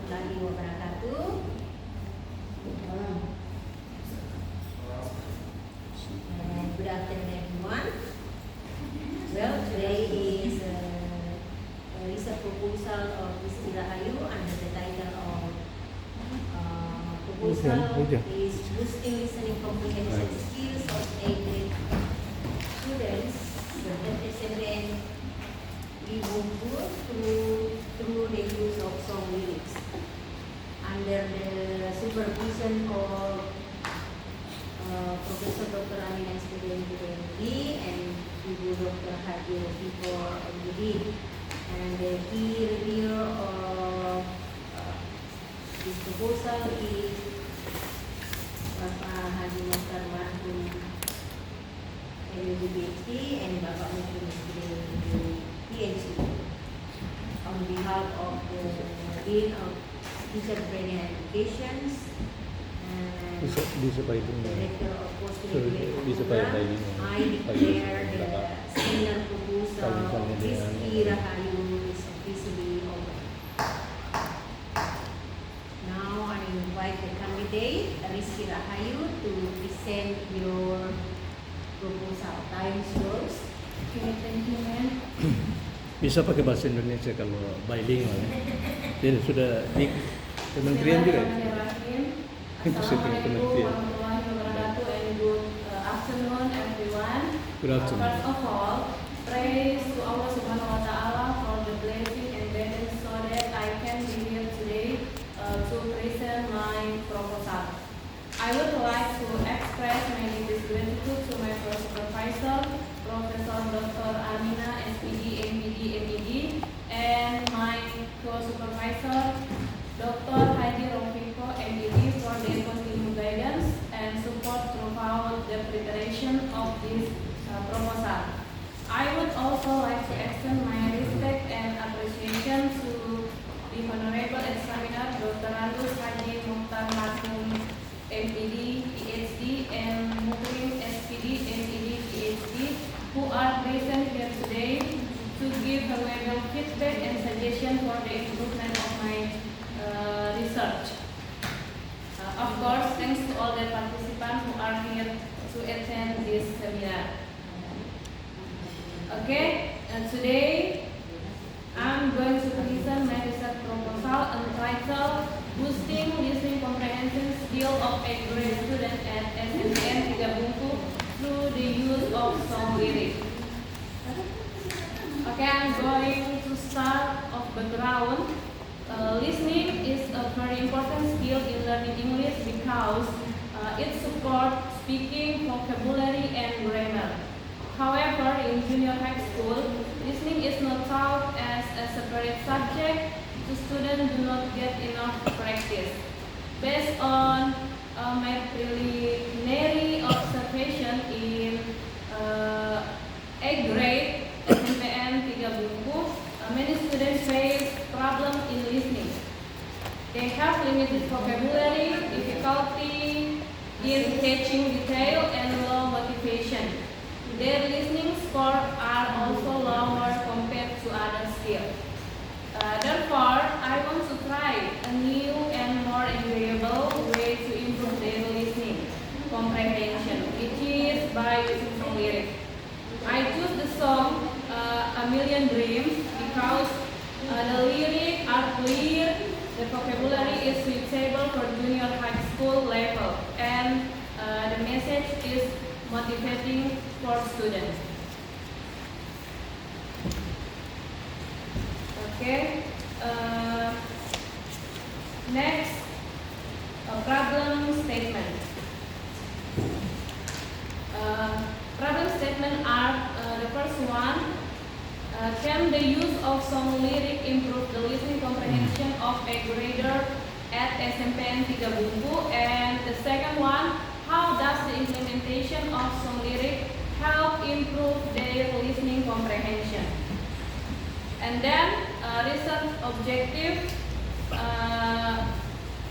warahmatullahi wabarakatuh. Good afternoon, everyone. Well, today is a research proposal of Rizky Rahayu under the title of proposal is boosting listening comprehension skills of 8th grade students at SMPN Bungkur through the use of song lyrics under the supervision of Professor Dr. Amina SPDMD and Ibu Dr. Haji Rofiko MD, and the key review of this proposal is Bapak Haji Mokhtar Marhum LLB and Bapak Mufti PhD on behalf of the Dean of Teacher Training and Education and Director of Postgraduate Program. I declare the senior proposal of Rizky Rahayu is officially open. Now I invite the candidate Rizky Rahayu to present your proposal. Time is yours. Okay, thank you, ma'am. Bisa pakai bahasa Indonesia kalau bilingual. Jadi sudah di kementerian juga. Assalamualaikum warahmatullahi wabarakatuh and good afternoon everyone. Good afternoon. First of all, praise to Allah Subhanahu wa Ta'ala for the blessing and guidance so that I can be here today to present my proposal. I would like to express my deepest gratitude to my first supervisor, Professor Dr. Amina SPD MPD MED, and my co-supervisor, Dr. Haji Rofiko MED, for their continued guidance and support throughout the preparation of this proposal. I would also like to extend my respect and appreciation to the Honorable Examiner Dr. Andus Haji Mokhtar Marhum MPD PhD and Mukrim SPD MPD PhD, who are present here today to give valuable feedback and suggestion for the improvement of my research. Of course, thanks to all the participants who are here to attend this seminar. Okay, today I'm going to present my research proposal entitled Boosting Listening Comprehension Skill of 8th grade students at SMPN 3 Bungku through the use of song lyrics. Okay, I'm going to start off background. Listening is a very important skill in learning English because it supports speaking, vocabulary, and grammar. However, in junior high school, listening is not taught as a separate subject. The students do not get enough practice. Based on my preliminary observation in 8th grade SMPN 3 Bungku, many students face problems in listening. They have limited vocabulary, difficulty in catching detail, and low motivation. Their listening scores are also lower compared to other skills. Therefore, I want to try a new and more enjoyable way to improve their listening comprehension, which is by using song lyrics. I choose the song A Million Dreams because the lyrics are clear, the vocabulary is suitable for junior high school level, and the message is motivating for students. Okay. Next, a problem statement. Problem statement are the first one. Can the use of song lyric improve the listening comprehension of 8th grader at SMPN 3 Bungku? And the second one, how does the implementation of song lyric help improve their listening comprehension? And then research objectives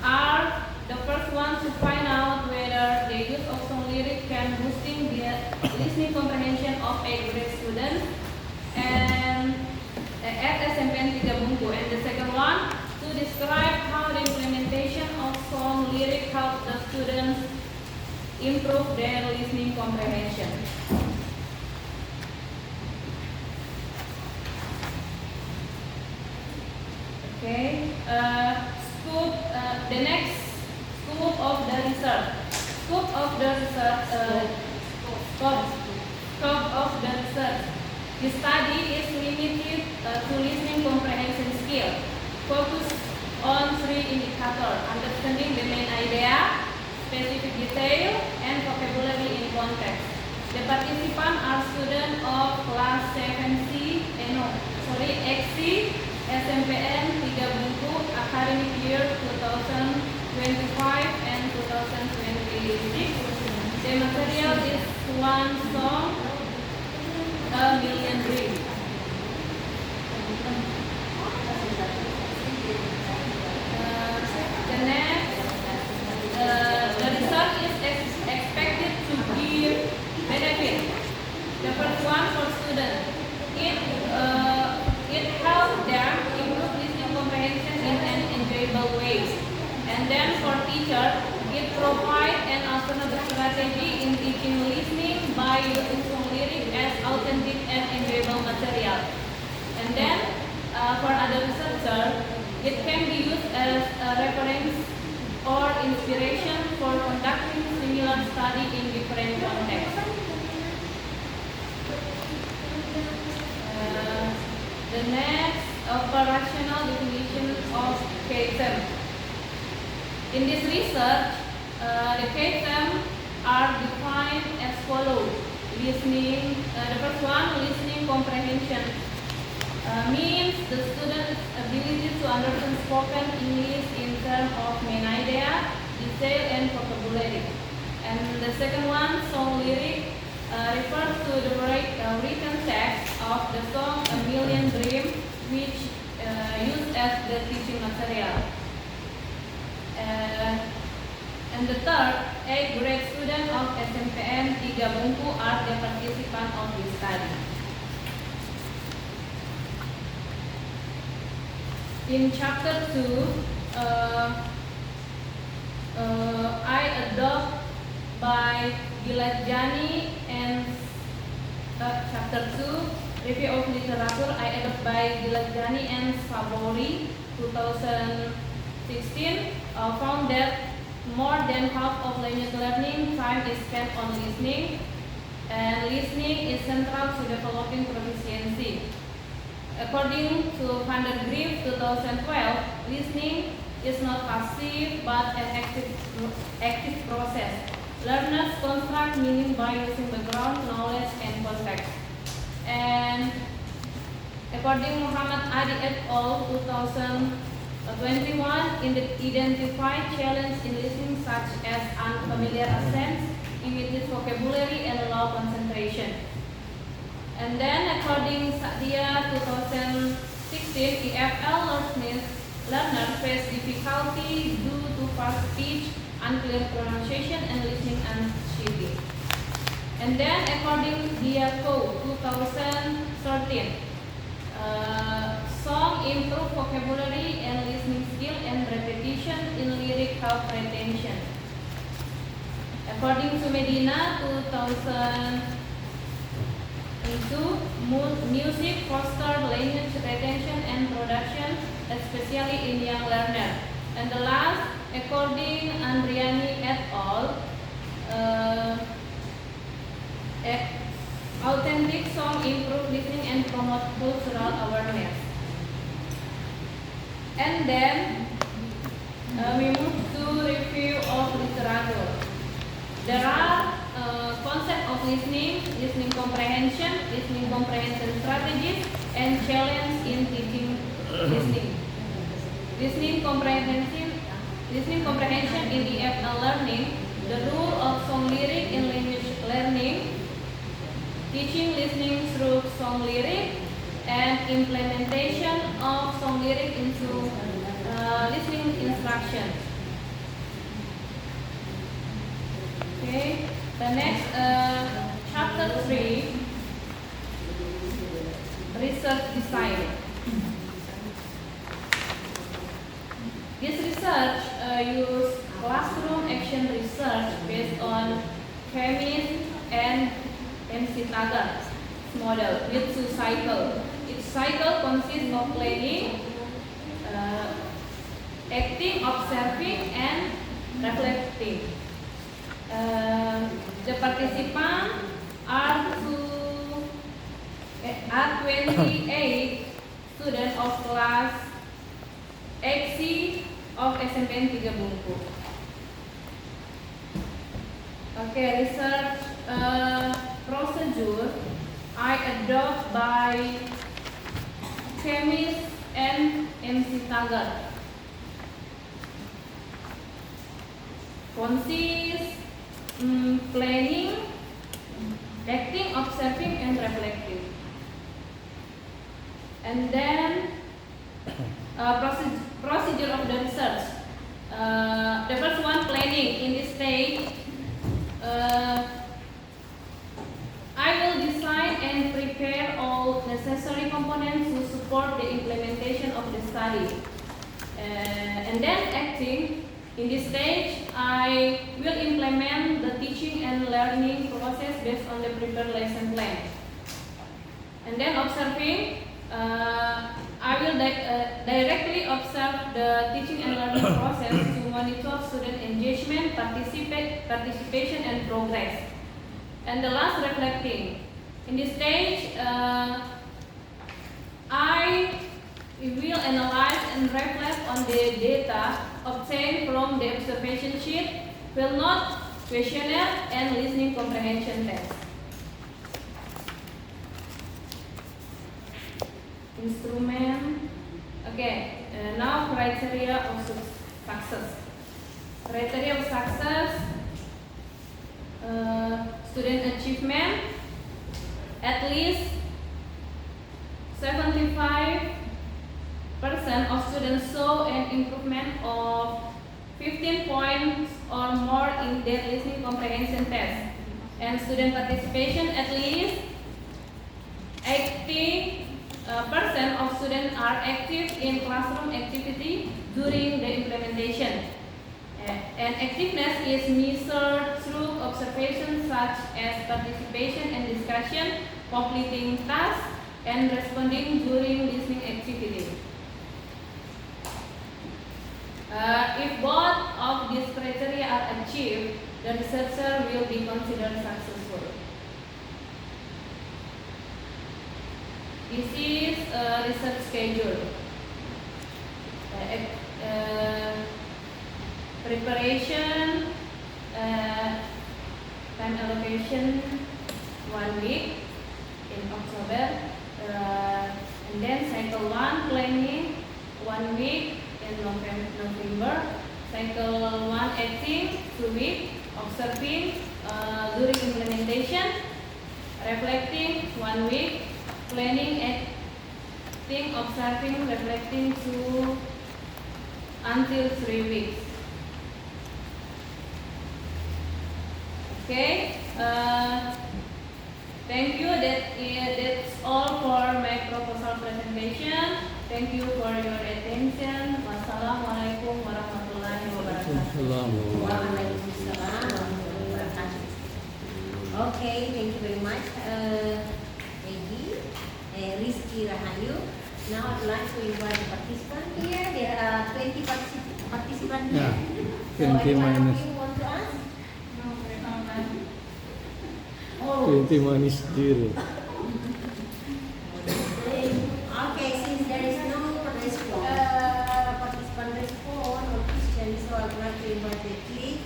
are the first one to find out whether the use of song lyric can boosting the listening comprehension of 8th grade students and at SMPN 3 Bungku. And the second one to describe how comprehension. Okay, the next scope of the research. Scope of the research. Scope of the research. The study is limited to listening comprehension skill. Focus on 3 indicators: understanding the main idea, specific detail, and vocabulary in context. The participants are students of class 7C, XC, SMPN 3 Bungku, academic year 2025 and 2026. The material is one song, A Million Dreams. The next, the result is expected to give benefit. The first one for students, it helps them improve listening comprehension in an enjoyable way. And then for teachers, it provides an alternative strategy in teaching listening by using song lyric as authentic and enjoyable material. And then for other researchers, it can be used as a reference or inspiration for conducting similar study in different contexts. The next, operational definition of KSM. In this research, the KSM are defined as follows. Listening, the first one, listening comprehension, means the student's ability to understand spoken English in terms of main idea, detail, and vocabulary. And the second one, song lyric, refers to the written text of the song A Million Dreams, which used as the teaching material. And the third, 8th grade students of SMPN 3 Bungku are the participants of this study. In chapter 2, I adopt by Gilajani and chapter 2, review of literature, I adopt by Gilajani and Sabori, 2016, found that more than half of language learning time is spent on listening, and listening is central to developing proficiency. According to Van der Grief 2012, listening is not passive but an active process. Learners construct meaning by using background, knowledge, and context. And according Muhammad Adi et al. 2021, identify challenge in listening such as unfamiliar accents, immediate vocabulary, and low concentration. And then according Sadia 2016, EFL learners face difficulty due to fast speech, unclear pronunciation, and listening anxiety. And then according Diako 2013, song improve vocabulary and listening skill, and repetition in lyric help retention. According to Medina 2002, music foster language retention and production, especially in young learners. And the last, according Andriani et al., authentic song improve listening and promote cultural awareness. And then we move to review of literature. There are concept of listening comprehension strategies, and challenge in teaching listening. Listening comprehension in EFL learning, the role of song lyric in language learning, teaching listening through song lyric, and implementation of song lyric into listening instruction. Okay, the next chapter 3, research design. This research use classroom action research based on chemist and MC Tagar model with 2 cycles. Each cycle consists of planning, acting, observing, and reflecting. The participants are 28 students of class 8C of SMPN 3 Bungku. Okay, research procedure I adopt by chemist and MC Tagar. Consists planning, acting, observing, and reflecting. And then procedure of the research. The first one, planning. In this stage, I will design and prepare all necessary components to support the implementation of the study. And then acting. In this stage, I will implement the teaching and learning process based on the prepared lesson plan. And then observing, I will directly observe the teaching and learning process to monitor student engagement, participation, and progress. And the last, reflecting. In this stage, I will analyze and reflect on the data obtained from the observation sheet, field note, questionnaire, and listening comprehension test. Instrument. Okay, now criteria of success. Criteria of success: student achievement, at least 75% of students saw an improvement of 15 points or more in their listening comprehension test, and student participation, at least 80% of students are active in classroom activity during the implementation. And activeness is measured through observations such as participation and discussion, completing tasks, and responding during listening activity. If both of these criteria are achieved, the researcher will be considered successful. This is a research schedule. Preparation, time allocation 1 week in October, and then cycle 1 planning 1 week in November, cycle 1 acting 2 weeks, observing during implementation, reflecting 1 week, planning, acting, observing, reflecting until 3 weeks. Okay, thank you. That's all for my proposal presentation. Thank you for your attention. Wassalamualaikum warahmatullahi wabarakatuh. Waalaikumsalam warahmatullahi wabarakatuh. Okay, thank you very much, Peggy, Rizky Rahayu. Now I'd like to invite the participants here. There are 20 participants here. Yeah, 20 so anyone minus. of you want to ask? 20 minus 0. Okay, since there is no participant response or question, so I'd like to invite the clip.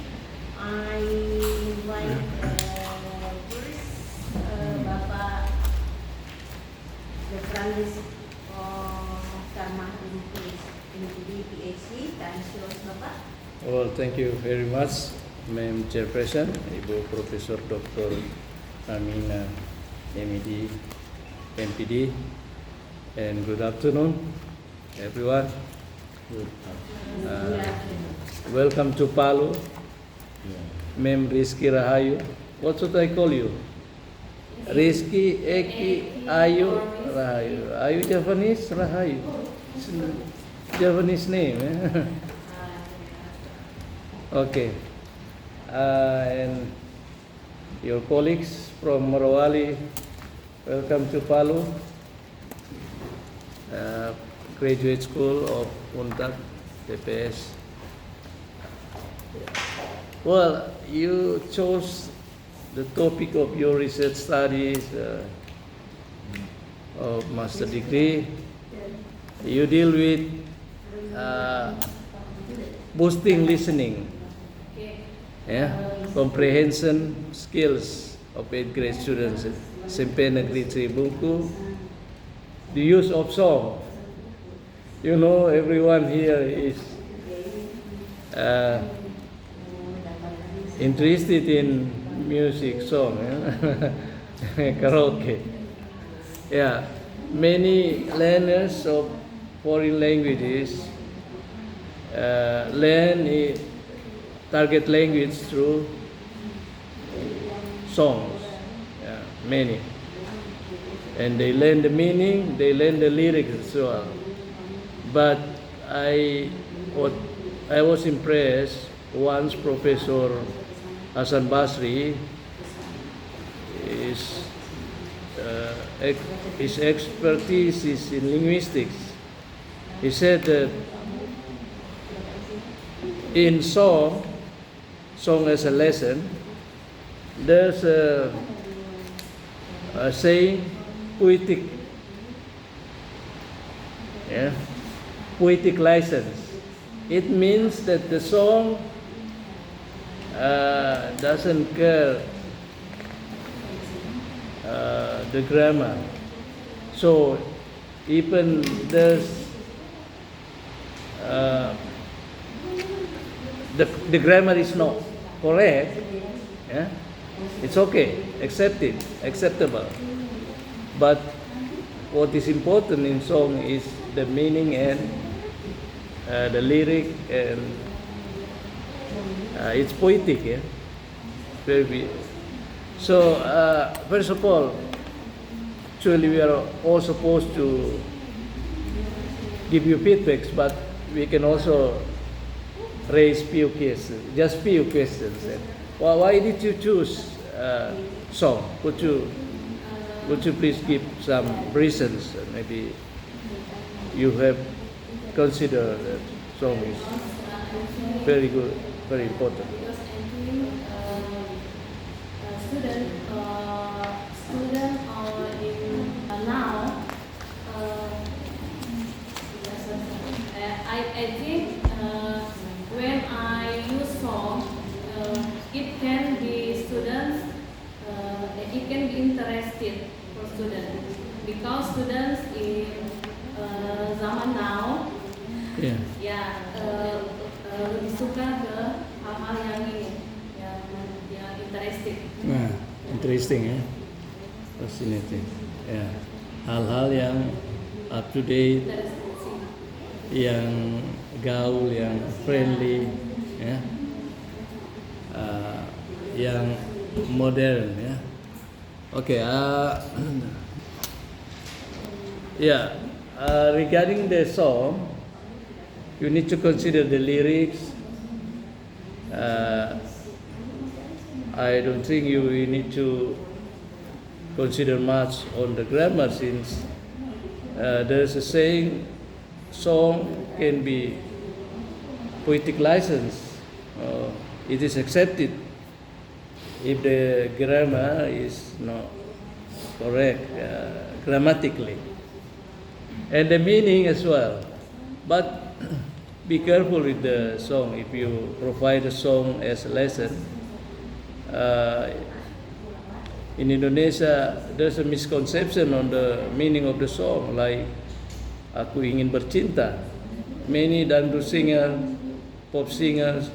I invite first Bapak the Francis Karmah into the PhD. Dan silakan Bapak. Well, thank you very much, Ma'am Chairperson, Ibu Profesor Dr. Amina, MED, MPD, and good afternoon, everyone. Welcome to Palu, Ma'am Rizky Rahayu. What should I call you? Rizky, Eki, Ayu, Rahayu. Ayu Javanese, Rahayu. It's a Javanese name. Okay. And your colleagues from Morowali, welcome to Palu, Graduate School of UNTAD, TPS. Well, you chose the topic of your research studies of master degree. You deal with boosting listening, comprehension skills of 8th grade students, SMP Negeri Tribungku, the use of song. You know, everyone here is interested in music, song, karaoke. Yeah, many learners of foreign languages learn target language through songs. Yeah, many, and they learn the meaning, they learn the lyrics as well. But I was impressed once Professor Hasan Basri his expertise is in linguistics. He said that in song as a lesson, there's a saying, poetic license. It means that the song doesn't care the grammar. So even there's the grammar is not correct, it's okay, acceptable. But what is important in song is the meaning and the lyric, and it's poetic, very. So first of all, actually we are all supposed to give you feedbacks, but we can also raise few questions, just few questions. Why did you choose song? Would you please give some reasons? Maybe you have considered that song is very good, very important. Because I think student in now I think when I use song, it can be students, it can be interested for students, because students in zaman now lebih suka ke hal-hal yang ini, yang interesting. Nah, interesting, fascinating. Ya, hal-hal yang up to date, yang gaul, yang friendly, yang modern, Okay, regarding the song, you need to consider the lyrics. I don't think you need to consider much on the grammar, since there's a saying, song can be poetic license. It is accepted if the grammar is not correct grammatically, and the meaning as well. But be careful with the song. If you provide a song as a lesson, in Indonesia there's a misconception on the meaning of the song, like Aku Ingin Bercinta. Many dangdut singers, pop singers,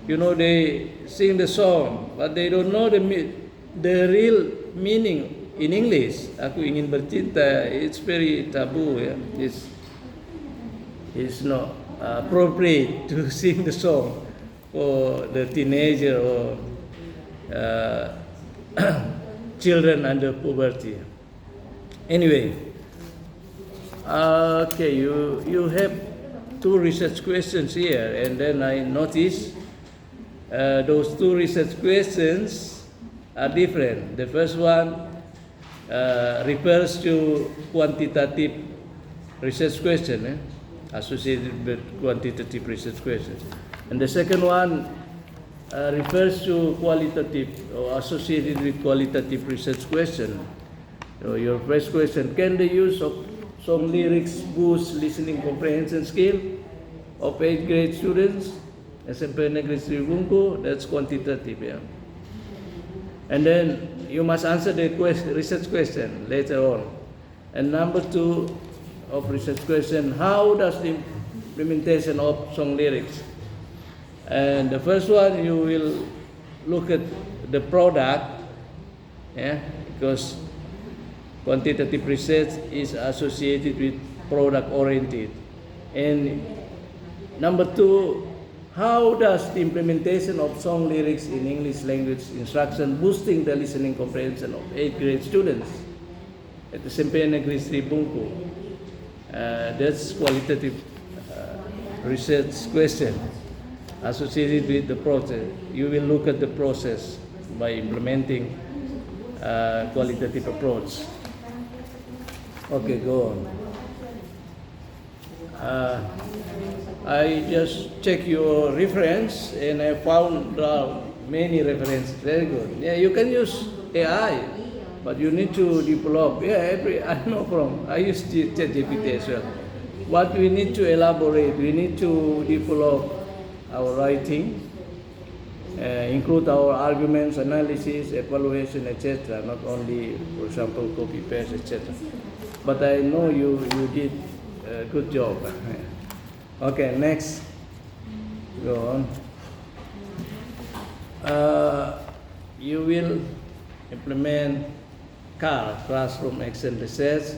they sing the song, but they don't know the real meaning in English. Aku Ingin Bercinta, it's very taboo. It's not appropriate to sing the song for the teenager or children under puberty. Anyway, okay, you have two research questions here, and then I noticed those two research questions are different. The first one refers to quantitative research question, associated with quantitative research questions. And the second one refers to qualitative or associated with qualitative research question. So your first question, can the use of song lyrics boost listening comprehension skill of 8th grade students? SMP Negeri Sri Bungku, that's quantitative, yeah. And then you must answer the research question later on. And number 2 of research question, how does the implementation of song lyrics? And the first one, you will look at the product, yeah, because quantitative research is associated with product oriented. And number 2, how does the implementation of song lyrics in English language instruction boosting the listening comprehension of 8th grade students at the SMP Negeri Sri Bungku? That's qualitative research question associated with the process. You will look at the process by implementing qualitative approach. Okay, go on. I just check your reference and I found many references. Very good. Yeah, you can use AI, but you need to develop. Yeah, I know I use ChatGPT as well. But we need to elaborate. We need to develop our writing, include our arguments, analysis, evaluation, etc. Not only, for example, copy paste, etc. But I know you did a good job. Okay, next. Go on. You will implement CAR, Classroom Action Research,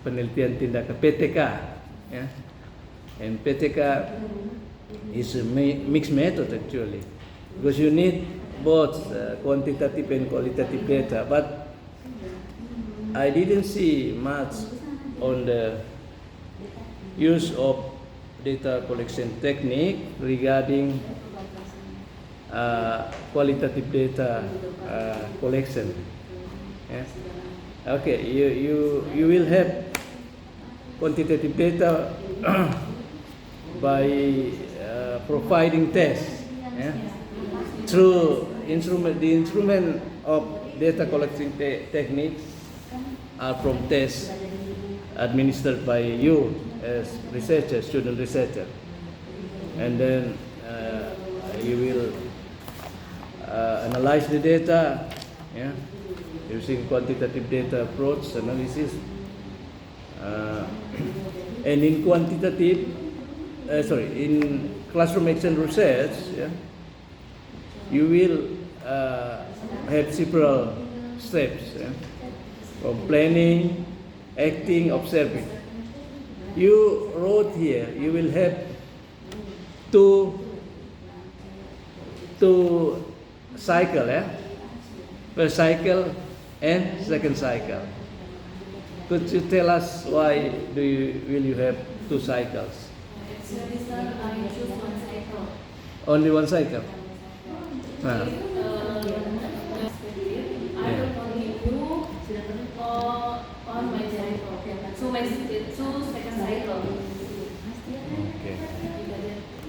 penelitian tindakan PTK, yeah? And PTK is a mixed method actually, because you need both quantitative and qualitative data. But I didn't see much on the use of data collection technique regarding qualitative data collection. Yeah? Okay, you will have quantitative data by providing tests, yeah? Through the instrument of data collecting techniques are from tests administered by you as researcher, student researcher, and then you will analyze the data, yeah, using quantitative data approach analysis, and in in classroom action research, yeah, you will have several steps, yeah, from planning, acting, observing. You wrote here, you will have two cycle, yeah? First cycle and second cycle. Could you tell us why will you have 2 cycles? Actually, sir, I choose 1 cycle. Only 1 cycle? I will continue on my cycle. So my 2 second cycle. Okay.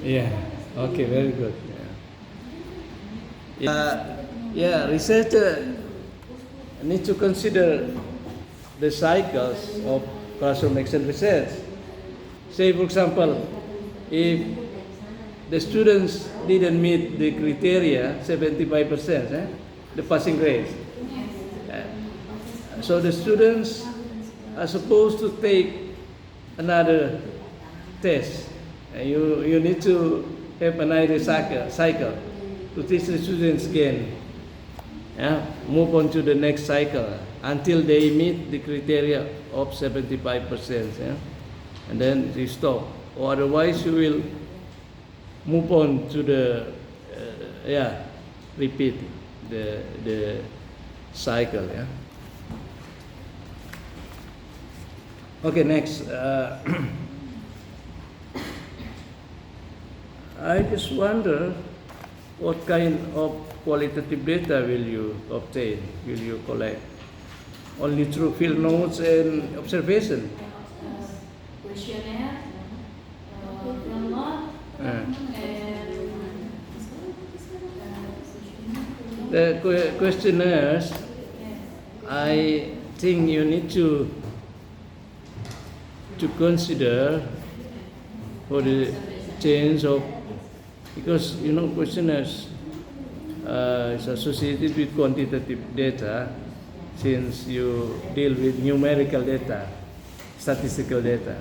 Yeah. Okay. Very good. Yeah. Researcher need to consider the cycles of classroom action research. Say, for example, if the students didn't meet the criteria, 75%, the passing grade. So the students are supposed to take another test. You need to have another cycle to teach the students again. Move on to the next cycle until they meet the criteria of 75%. And then you stop. Or otherwise you will move on to the repeat the cycle. Okay, next. I just wonder what kind of qualitative data will you obtain, will you collect? Only through field notes and observation. Questionnaire, field note, and The questionnaires, I think you need to consider for the change of, because questionnaires is associated with quantitative data, since you deal with numerical data, statistical data,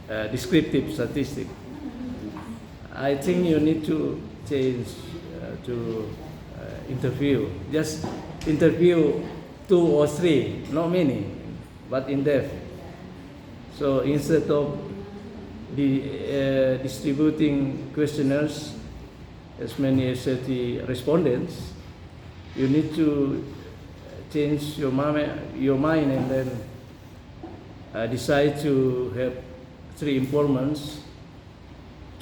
right? Descriptive statistic. I think you need to change to interview. Just interview 2 or 3, not many, but in depth. So instead of distributing questionnaires as many as 30 respondents, you need to change your mind and then decide to have 3 informants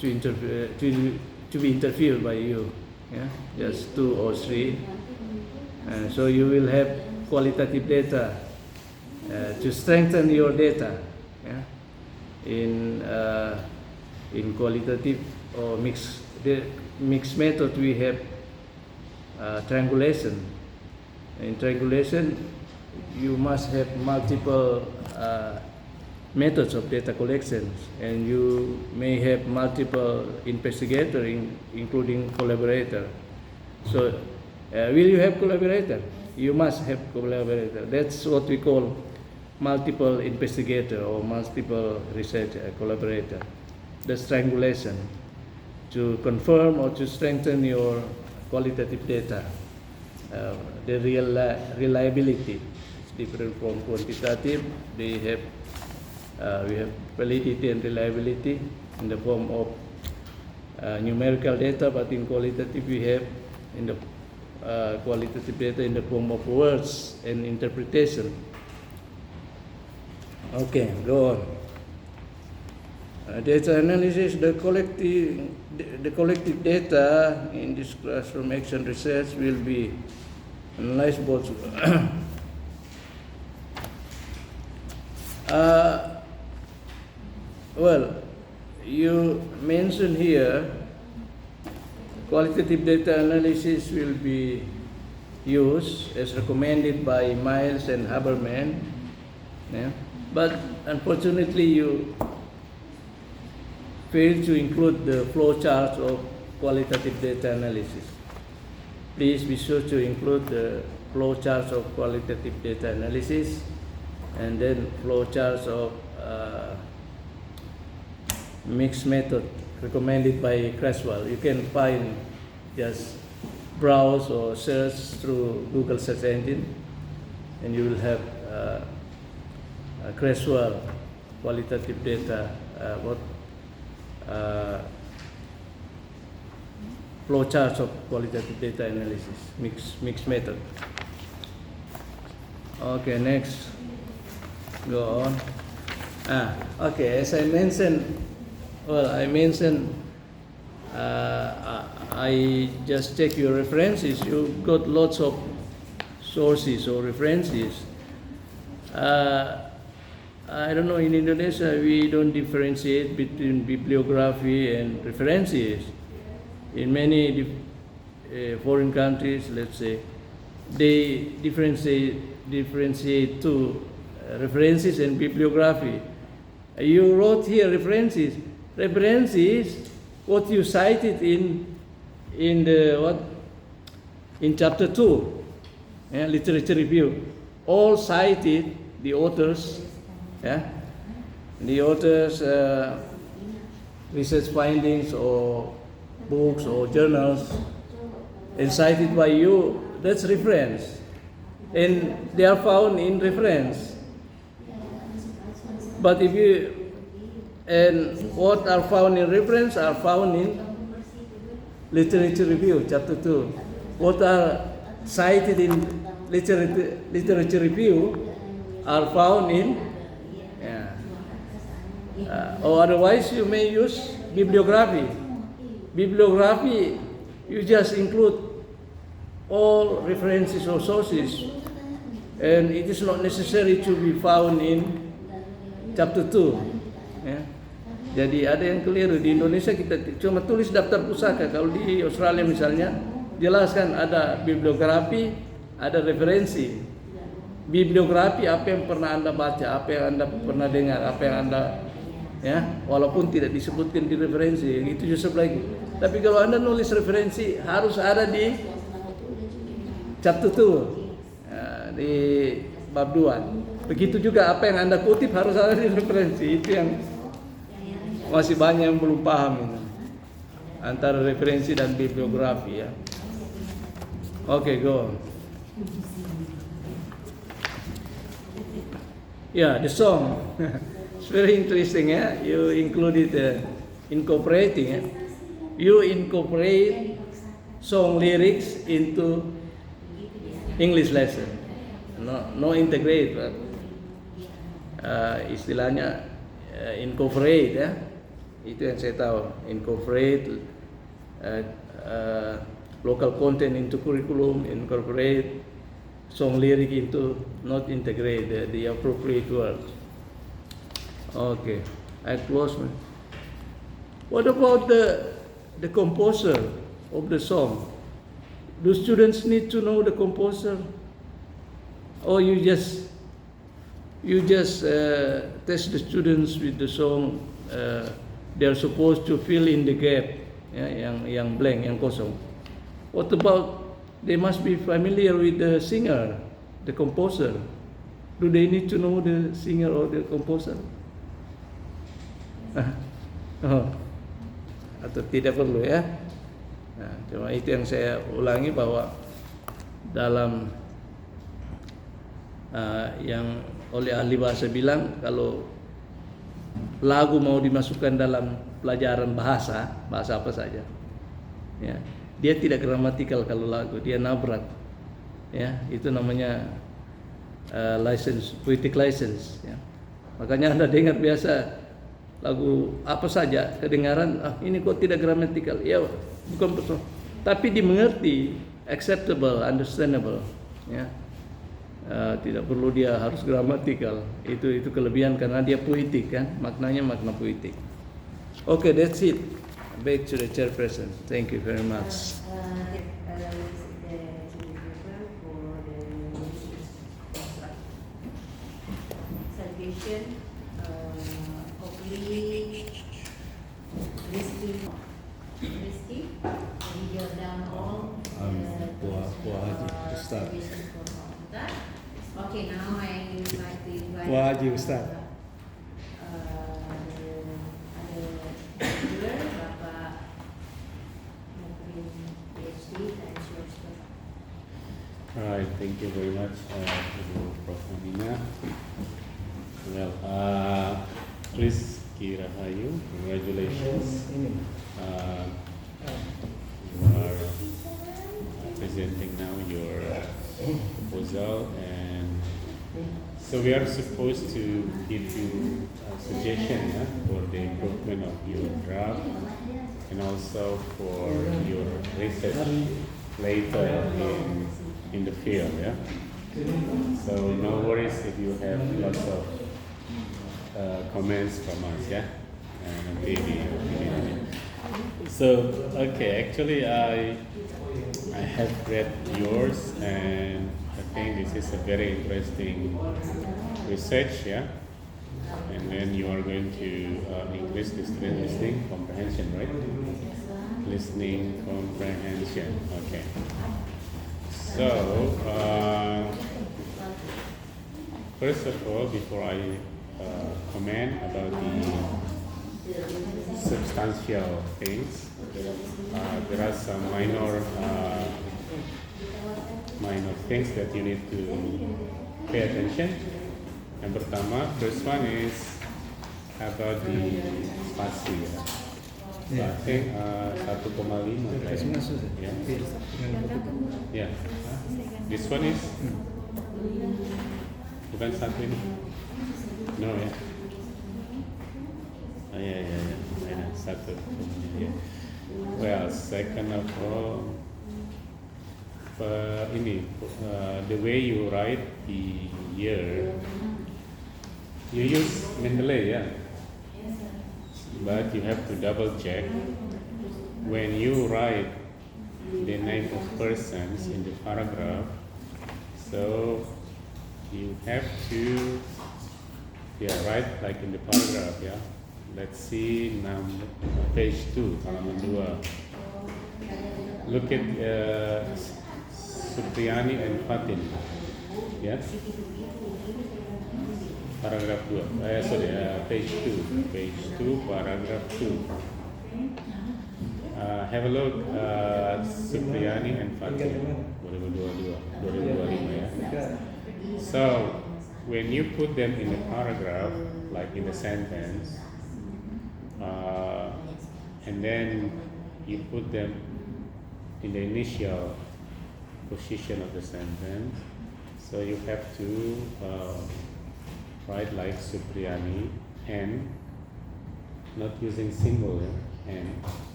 to be interviewed by you. Yeah, just 2 or 3. So you will have qualitative data to strengthen your data. Yeah, in qualitative or mixed method, we have triangulation. In triangulation, you must have multiple methods of data collection, and you may have multiple investigators, including collaborator. So, will you have collaborator? You must have collaborator. That's what we call multiple investigator or multiple research collaborator. That's triangulation, to confirm or to strengthen your qualitative data. The reliability is different from quantitative. We have validity and reliability in the form of numerical data, but in qualitative we have in the qualitative data in the form of words and interpretation. Okay, go on. Data analysis, the collective data in this classroom action research will be analyzed both. Well, you mentioned here qualitative data analysis will be used as recommended by Miles and Haberman. Yeah? But unfortunately, you failed to include the flow chart of qualitative data analysis. Please be sure to include the flow charts of qualitative data analysis, and then flow charts of mixed method recommended by Creswell. You can find, just browse or search through Google search engine, and you will have Creswell qualitative data, flow charts of qualitative data analysis, mixed method. Okay, next, go on. Okay, as I mentioned, I just check your references. You got lots of sources or references. I don't know, in Indonesia we don't differentiate between bibliography and references. In many foreign countries, let's say, they differentiate to references and bibliography. You wrote here references. References, what you cited in chapter 2, literature review, all cited the authors. The authors' research findings or books or journals, and cited by you. That's reference, and they are found in reference. But what are found in reference are found in literature review, chapter 2. What are cited in literature review are found in, or otherwise you may use bibliography. Bibliography you just include all references or sources, and it is not necessary to be found in chapter 2. Ya. Jadi ada yang keliru. Di Indonesia kita cuma tulis daftar pusaka. Kalau di Australia misalnya, jelaskan ada bibliografi, ada referensi. Bibliografi apa yang pernah Anda baca, apa yang Anda pernah dengar, apa yang Anda, ya, walaupun tidak disebutkan di referensi, itu justru lagi. Tapi kalau Anda nulis referensi harus ada di chapter 2, ya, di bab 2. Begitu juga apa yang Anda kutip harus ada di referensi. Itu yang masih banyak yang belum paham ini, antara referensi dan bibliografi, ya. Oke, go on. Yeah, the song. It's very interesting, yeah. You included incorporating, yeah. You incorporate song lyrics into English lesson. No integrate, but istilahnya incorporate, ya. Itu yang saya tahu. Incorporate local content into curriculum, incorporate song lyric into, not integrate the appropriate words. Okay, I close my. What about the composer of the song? Do students need to know the composer, or you just test the students with the song? They are supposed to fill in the gap, ya, yang blank, yang kosong. What about they must be familiar with the singer, the composer? Do they need to know the singer or the composer? Oh. Atau tidak perlu, ya? Nah, cuma itu yang saya ulangi, bahwa dalam yang oleh ahli bahasa bilang, kalau lagu mau dimasukkan dalam pelajaran bahasa apa saja, ya, dia tidak gramatikal. Kalau lagu dia nabrak, ya, itu namanya license, poetic license, ya. Makanya Anda dengar biasa lagu apa saja, kedengaran, ini kok tidak gramatikal, ya bukan betul, tapi dimengerti, acceptable, understandable, ya. Tidak perlu dia harus gramatikal. Itu kelebihan karena dia poetik, kan, maknanya makna poetik. Okay, that's it. Back to the chairperson. Thank you very much. Okay, now I would like to invite Wah Haji Ustaz. ada Bapak Mukrin PhD, dan yours. Alright, thank you very much, Prof. Amina. Well, Rizky Rahayu, congratulations. You are presenting now your proposal, and so we are supposed to give you a suggestion for the improvement of your draft and also for your research later in the field, yeah. So no worries if you have lots of comments from us, yeah. And maybe. So okay, actually I have read yours, and I think this is a very interesting research, yeah. And then you are going to increase the student listening comprehension, right? Listening comprehension, okay. So, first of all, before I comment about the substantial things, there are some minor things that you need to pay attention. Yang pertama, first one is about the spasi. I think 1,5. Yeah. Yeah. This one is bukan satu ini. No, ya. Yeah. Yeah. Satu. Yeah. Well, second of all, the way you write the year, you use Mendeley, yeah. Yes, sir. But you have to double check when you write the name of persons in the paragraph. So you have to write like in the paragraph, yeah. Let's see now page 2, halaman 2. Look at Supriyani and Fatin, yeah. Paragraph 2, page 2, paragraph 2. Have a look, Supriyani and Fatin, 2025 ya. So, when you put them in a paragraph, like in a sentence, and then you put them in the initial position of the sentence, so you have to write like Supriyani and not using single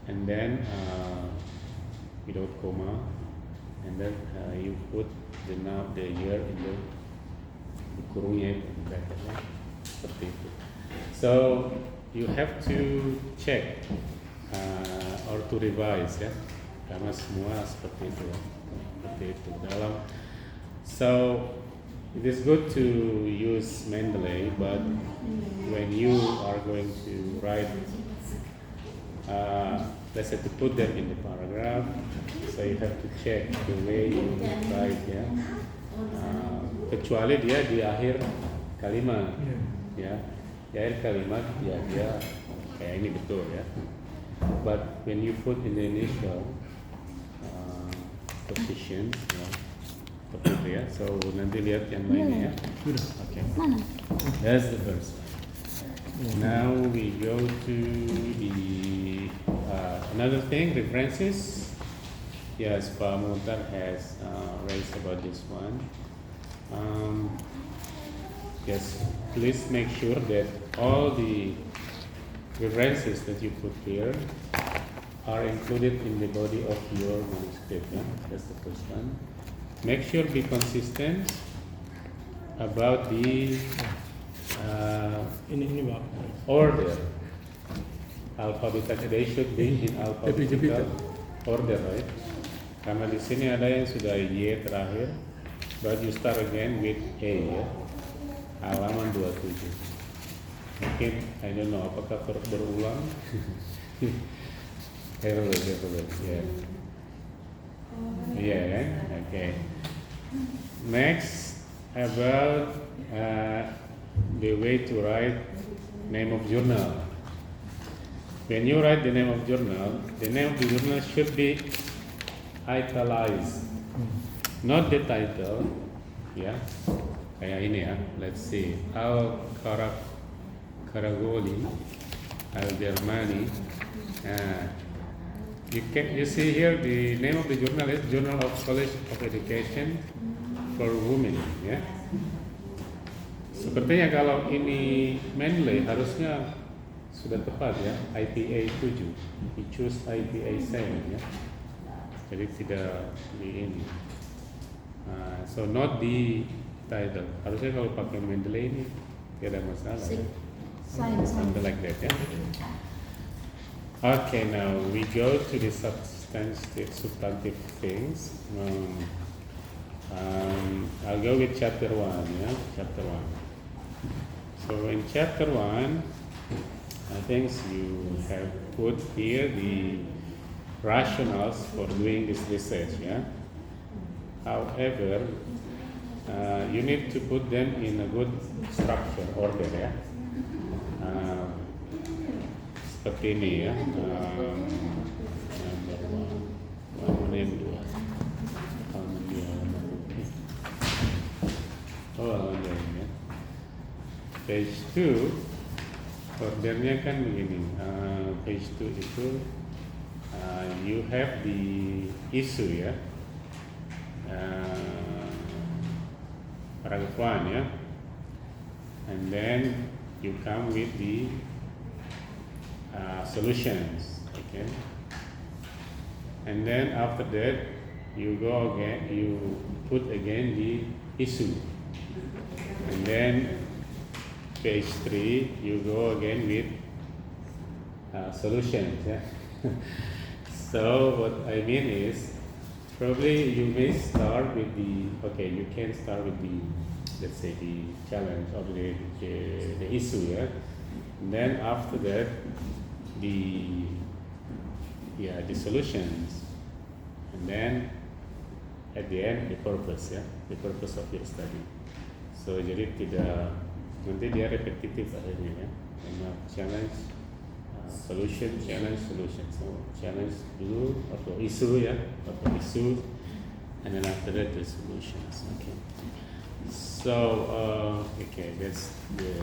and then without comma, and then you put the year in the kurungnya itu bracketnya seperti itu. So you have to check or to revise ya, karena semua seperti itu ya, seperti itu dalam. So it is good to use Mendeley, but when you are going to write, let's say to put them in the paragraph, so you have to check the way you write ya. Kecuali dia di akhir kalimat, ya, di akhir kalimat dia kayak ini betul ya. But when you put in the initial position, ya, seperti itu ya. So nanti lihat yang lainnya ya. Okay. That's the first one. Now we go to the another thing, references. Yes, Pak Muhtar has raised about this one. Yes, please make sure that all the references that you put here are included in the body of your manuscript. Yeah? That's the first one. Make sure be consistent about the order. Alphabetical, they should be in alphabetical order, right? Karena di sini ada yang sudah Y terakhir, but you start again with A ya. Halaman 27. Mungkin, I don't know, apakah berulang? Have a look, yeah. Yeah, okay. Next, about the way to write name of journal. When you write the name of journal, the name of the journal should be italicized, not the title. Ya, kayak ini ya. Let's see, Al Karagoli, Al Germani. You see here the name of the journal is Journal of College of Education for Women. Ya. Sepertinya kalau ini Mendeley harusnya sudah tepat ya, IPA 7. We choose IPA 7 ya. Jadi tidak di ini. So not the title. Harusnya kalau pakai Mendeley ini tidak ada masalah. Ya? Something like that ya. Okay, now we go to the substantive things. I'll go with chapter 1 ya, chapter 1. So in chapter 1, I think you have put here the rationales for doing this research, yeah. However, you need to put them in a good structure, order, ya. Seperti ini ya. Mana yang kedua? Oh, ini ya. Page 2. Ordernya kan begini, page 2 itu you have the issue ya, paragraph 1 ya, and then you come with the solutions, Okay. And then after that, you go again, you put again the issue. And then page 3, you go again with solutions. Yeah? So what I mean is, probably you may start with okay, you can start with let's say the challenge or the issue. Yeah? And then after that, the solutions. And then at the end, the purpose. Yeah? The purpose of your study. So jadi tidak, nanti dia repetitif akhirnya ya. Karena challenge, solution, challenge, solution. So challenge dulu atau isu ya, atau isu, and then after that the solutions. Okay. So okay, that's the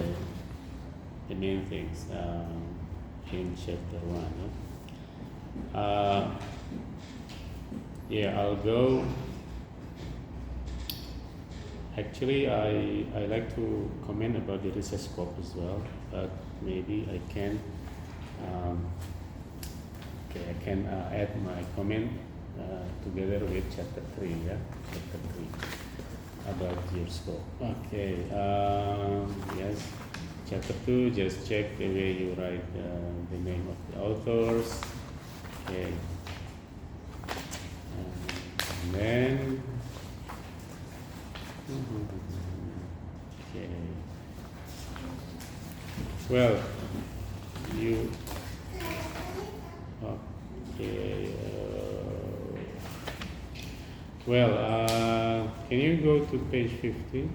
main things in chapter 1. Yeah, I'll go. Actually, I like to comment about the research scope as well, but maybe I can add my comment together with chapter 3, yeah, chapter 3 about your scope. Okay, yes, chapter 2, just check the way you write the name of the authors. Okay, and then. Okay. Well, you. Okay. Can you go to page 50?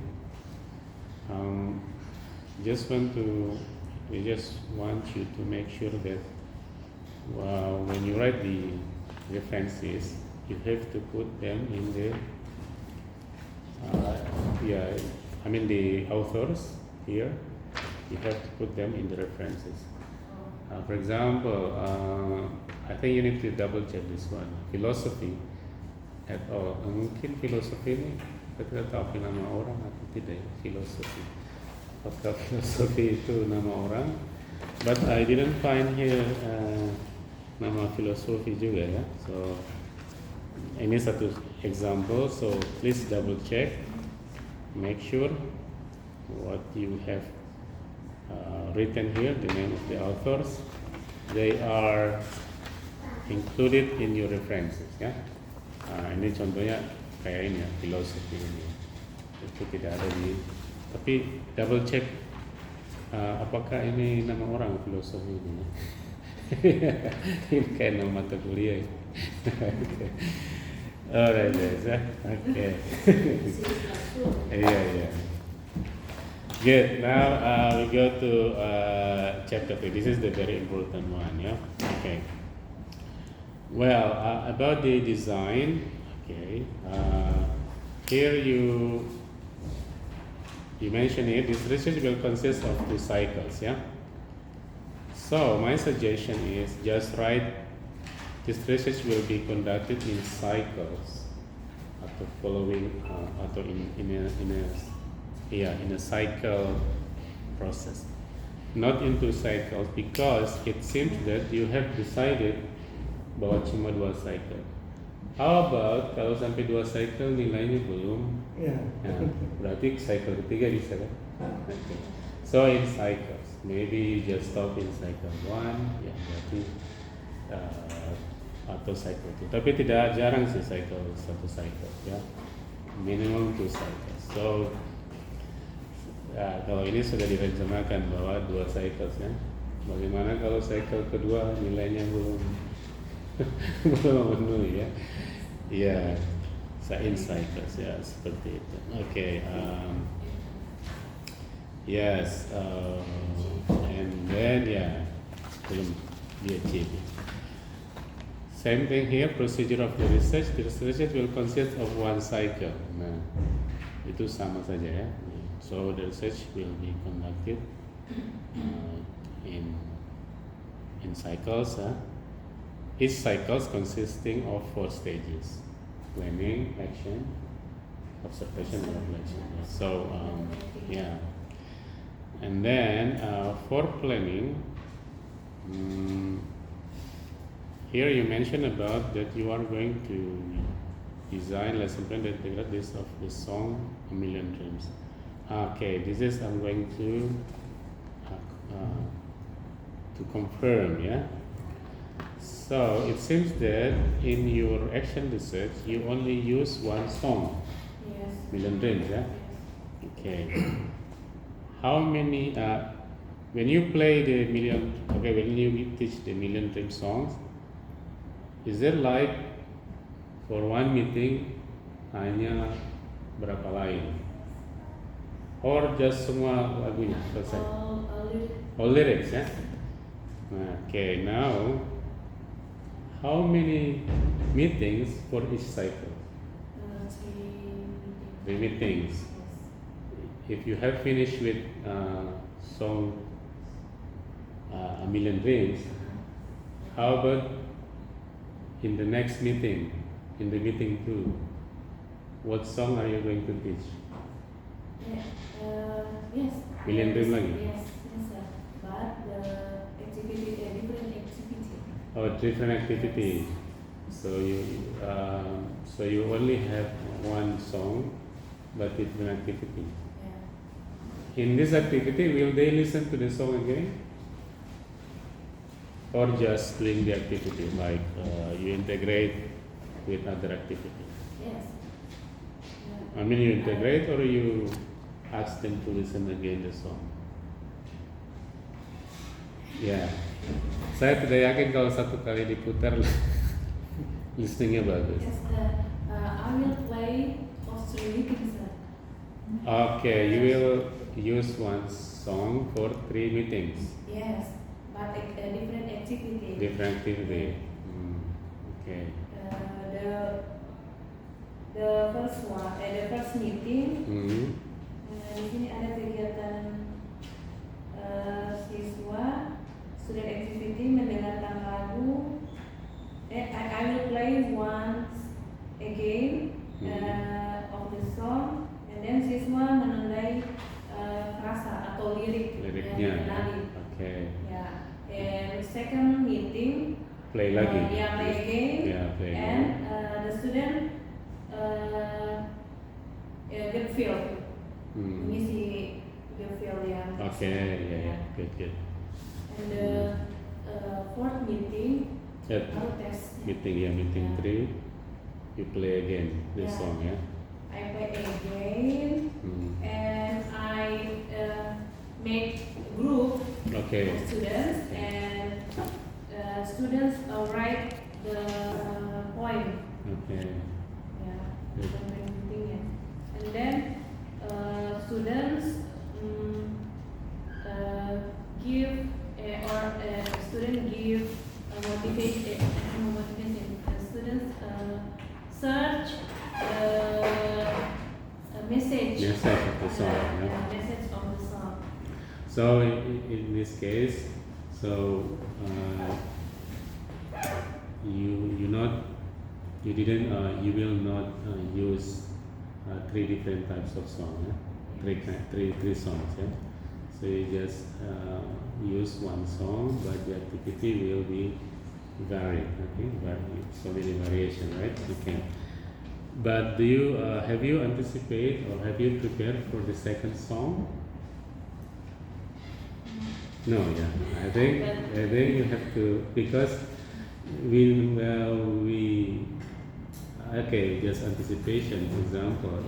We just want you to make sure that when you write the references, you have to put them in the the authors here, you have to put them in the references. For example, I think you need to double check this one. Philosophy at all. Mungkin filosofi ini kita tahu nama orang atau tidak ya, filosofi. Apakah filosofi itu nama orang? But I didn't find here nama filosofi juga ya. So ini satu example, so please double check, make sure what you have written here, the name of the authors, they are included in your references ya. Ini contohnya kayak ini ya, filosofi ini itu tidak ada tapi double check apakah ini nama orang filosofi ini. Ini kayak nama mata kuliah ya. Okay. Alright guys, okay. Yeah. Good. Now we go to chapter 3. This is the very important one, yeah. Okay. Well, about the design. Okay. Here you mention it. This research will consist of 2 cycles, yeah. So my suggestion is just write. This research will be conducted in cycles, atau following, atau in a cycle process, not into cycles, because it seems that you have decided bahwa cuma 2 cycle. How about kalau sampai 2 cycle nilainya belum? Nah, berarti cycle ketiga bisa kan? Okay. So in cycles, maybe just stop in cycle 1, ya berarti atau cycle 2. Tapi tidak jarang sih cycle 1 cycle ya. Minimum 2 cycles. So kalau ini sudah direncanakan bahwa 2 cycles ya. Bagaimana kalau cycle kedua nilainya belum memenuhi ya? Ya, in cycles ya seperti itu. Okay. Yes. And then belum di-achieve. Same thing here. Procedure of the research. The research will consist of 1 cycle. Nah, itu sama saja ya. So the research will be conducted in cycles. Each cycle consisting of 4 stages: planning, action, observation, and reflection. So and then for planning, here you mentioned about that you are going to design lesson plan that develop this of the song A Million Dreams. Okay, this is I'm going to confirm, yeah. So it seems that in your action research you only use one song, Yes. Million Dreams, yeah. Yes. Okay. How many? When you play the million, okay, when you teach the Million Dream songs, is there like for one meeting hanya berapa line, or just semua lagunya selesai? All lyrics, yeah. Okay, now how many meetings for each cycle? 3 meetings. If you have finished with song A Million Dreams, how about in the next meeting, in the meeting 2, what song are you going to teach? Yes. Million Dream lagi? Yes, sir. But the activity, a different activity. Oh, different activity. So you only have one song, but different activity. Yeah. In this activity, will they listen to the song again? Or just doing the activity, like you integrate with other activity? Yes. I mean, you integrate or you ask them to listen again the song? Ya, saya tidak yakin kalau satu kali diputar listeningnya bagus. Yes, I will play for 3 meetings, sir. Okay, you will use one song for 3 meetings. Yes, but a different activity. Different activity. Okay. The first one, the first meeting. Hmm. Di sini ada kegiatan siswa student activity mendengarkan lagu. I will play once again of the song, and then siswa menandai frasa atau lirik Liriknya. yang dikenali. Okay. Ya, and second meeting. Play lagi. Yeah, play again. Yeah, play And again. the student get feel. Mengisi get feel yang. Okay, yeah, good. And the fourth meeting At baru tes. meeting 3, you play again this Yeah. song, yeah. I play again, Hmm. and I make a group Okay. of students, and students write the point. Okay. Yeah, Good. pentingnya. And then students give student give motivation. Students search a message. Message of the song, yeah. Message of the song. So in this case, so you will not use 3 different types of song, yeah? three songs, yeah? So you just use one song, but the activity will be varied, okay? So many variation, right? Okay. But do you have you anticipate or have you prepared for the second song? No, yeah. I think you have to, because okay, just anticipation. For example,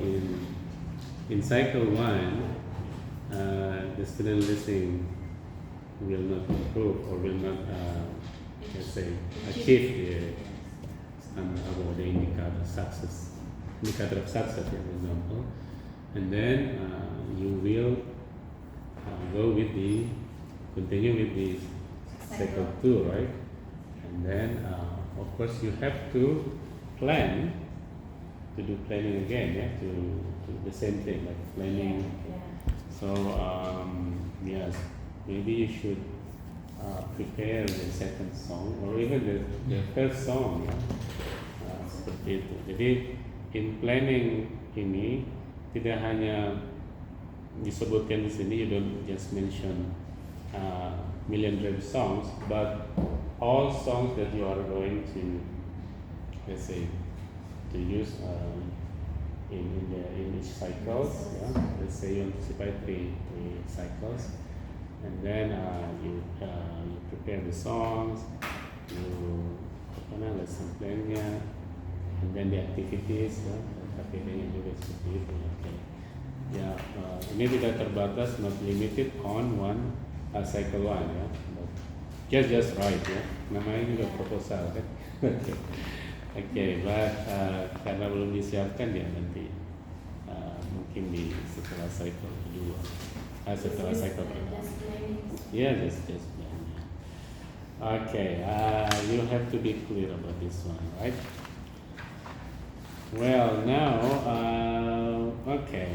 in cycle 1, the student listening will not improve or will not, let's say, achieve the indicator of success, yeah, for example. And then you will continue with the cycle 2, right? And then, of course, you have to plan to do planning again, yeah, to the same thing, like planning. Yeah. So yes, maybe you should prepare the second song or even the first song, ya. Seperti itu. Jadi in planning ini tidak hanya disebutkan di sini, you don't just mention Million Dream songs, but all songs that you are going to, let's say, to use in each cycles. Yeah? Let's say you anticipate three cycles, and then you prepare the songs, you lesson plan-nya, and then the activities, ya, KPD-nya juga seperti itu. Okay. Ya, ini tidak terbatas, not limited on one cycle one, ya. But just right, ya. Namanya juga proposal, kan? Okay, but karena belum disiapkan ya nanti mungkin di setelah cycle kedua, setelah cycle pertama. Yeah, just plan. Okay, you have to be clear about this one, right? Well, now, okay.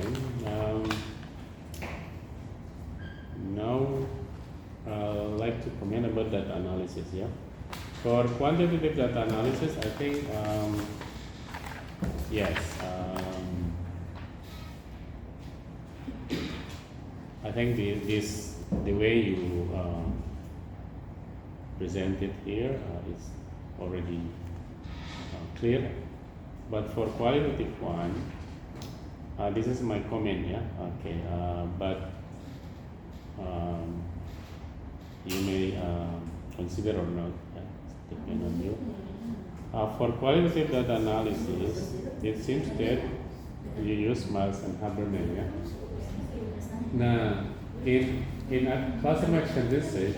Now, I'd like to comment about data analysis, yeah. For quantitative data analysis, I think, yes, I think the way you present it here is already clear. But for qualitative one, this is my comment, yeah. Okay, but you may consider or not. Depend on you. For qualitative data analysis, it seems that you use Miles and Habermas. Yeah? Now, in a customer action research,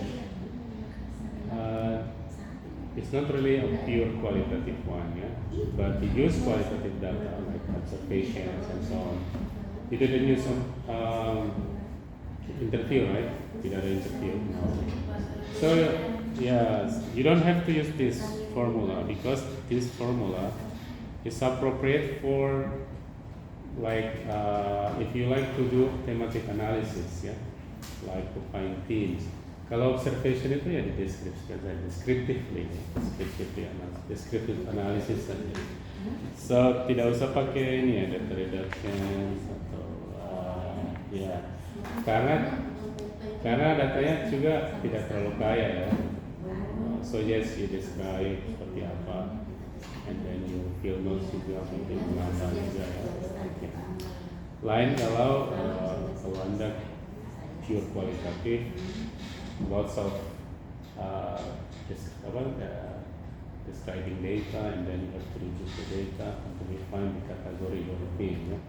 it's not really a pure qualitative one, yeah? But you use qualitative data like observations and so on. You didn't use interview, right? Tidak ada interview. No. So yes, you don't have to use this formula because this formula is appropriate for like if you like to do thematic analysis, yeah, like to find themes. Kalau observation itu ya di description saja, descriptive analysis saja. So tidak usah pakai ini ya data reduction atau ya karena datanya juga tidak terlalu kaya ya. So yes, you describe seperti apa, and then you fill notes juga mungkin menambah juga ya. Okay. Lain kalau Anda pure kualitatif, lots of describing data, and then you have to reduce the data untuk define the category or theme. Ya.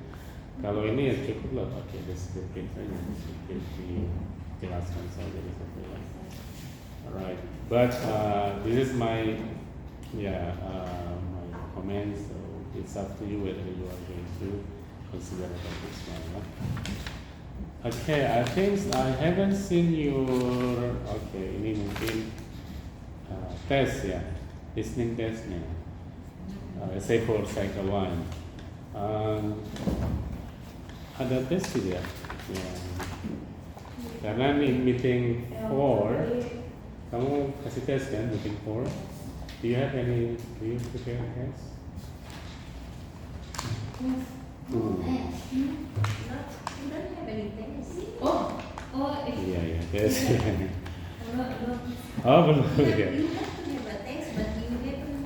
Kalau ini ya cukup lah pakai descriptive saja, descriptive dijelaskan saja di situ. Alright, but this is my my comments. So it's up to you whether you are going to consider about this one. Yeah? Okay, I think I haven't seen your ini mungkin test ya, listening testnya. Let's say for cycle 1. Ada tes tidak? Ya. Karena meeting 4. Kamu kasih tes kan, meeting 4? Do you prepare a test? You don't have any test. Iya, tes. No. Oh, belum ya. You have to have a test, but you haven't.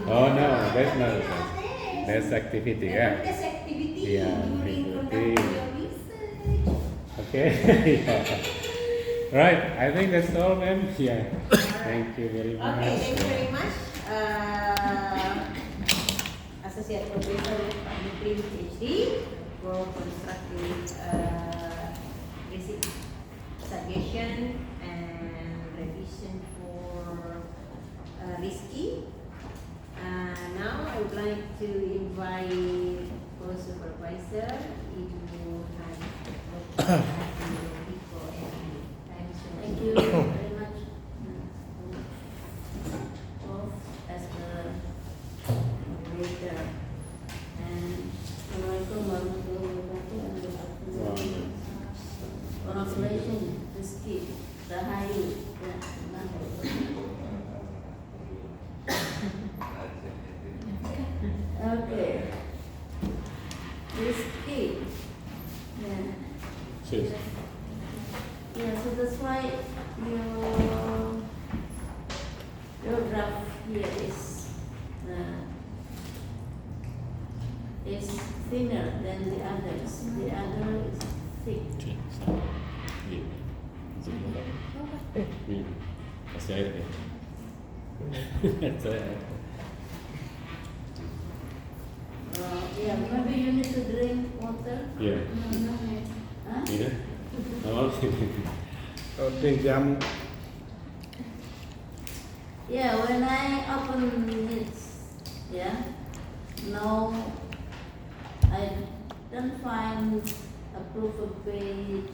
Oh no, that's not a test. That's activity, ya. Test activity. Yeah, During activity. conducting your research. Okay. Yeah. Right, I think that's all, ma'am. Yeah. Thank you very much. Okay, thank you very much. Associate Professor Diprim PhD for constructive basic suggestion and revision for Rizky. Now I would like to invite co-supervisor Ibu Han. Thank you very much. As the moderator, and Assalamualaikum warahmatullahi wabarakatuh. Congratulations, Rizky Rahayu. Okay, Rizky. Yeah. Cheers. Yeah, so that's why you tutup mulut. Kasih air ya. Kasih air. Yeah, maybe you need to drink water. Iya. Huh? Iya. Oh. Oke, jam. Yeah, when I open it, yeah, no, I don't find a proof of page.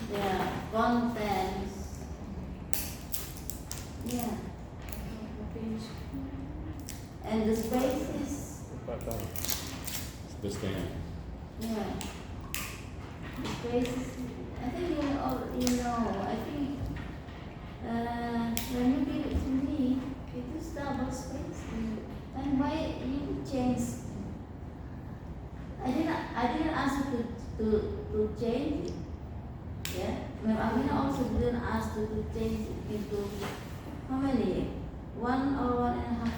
Yeah, contents. Yeah, and the spaces. Terus kayak Yeah, the spaces. I think you know. I think when you give it to me, it is double space. And why you change? I didn't ask you to change it. Yeah, Amina also didn't ask you to change it into how many? 1 or 1.5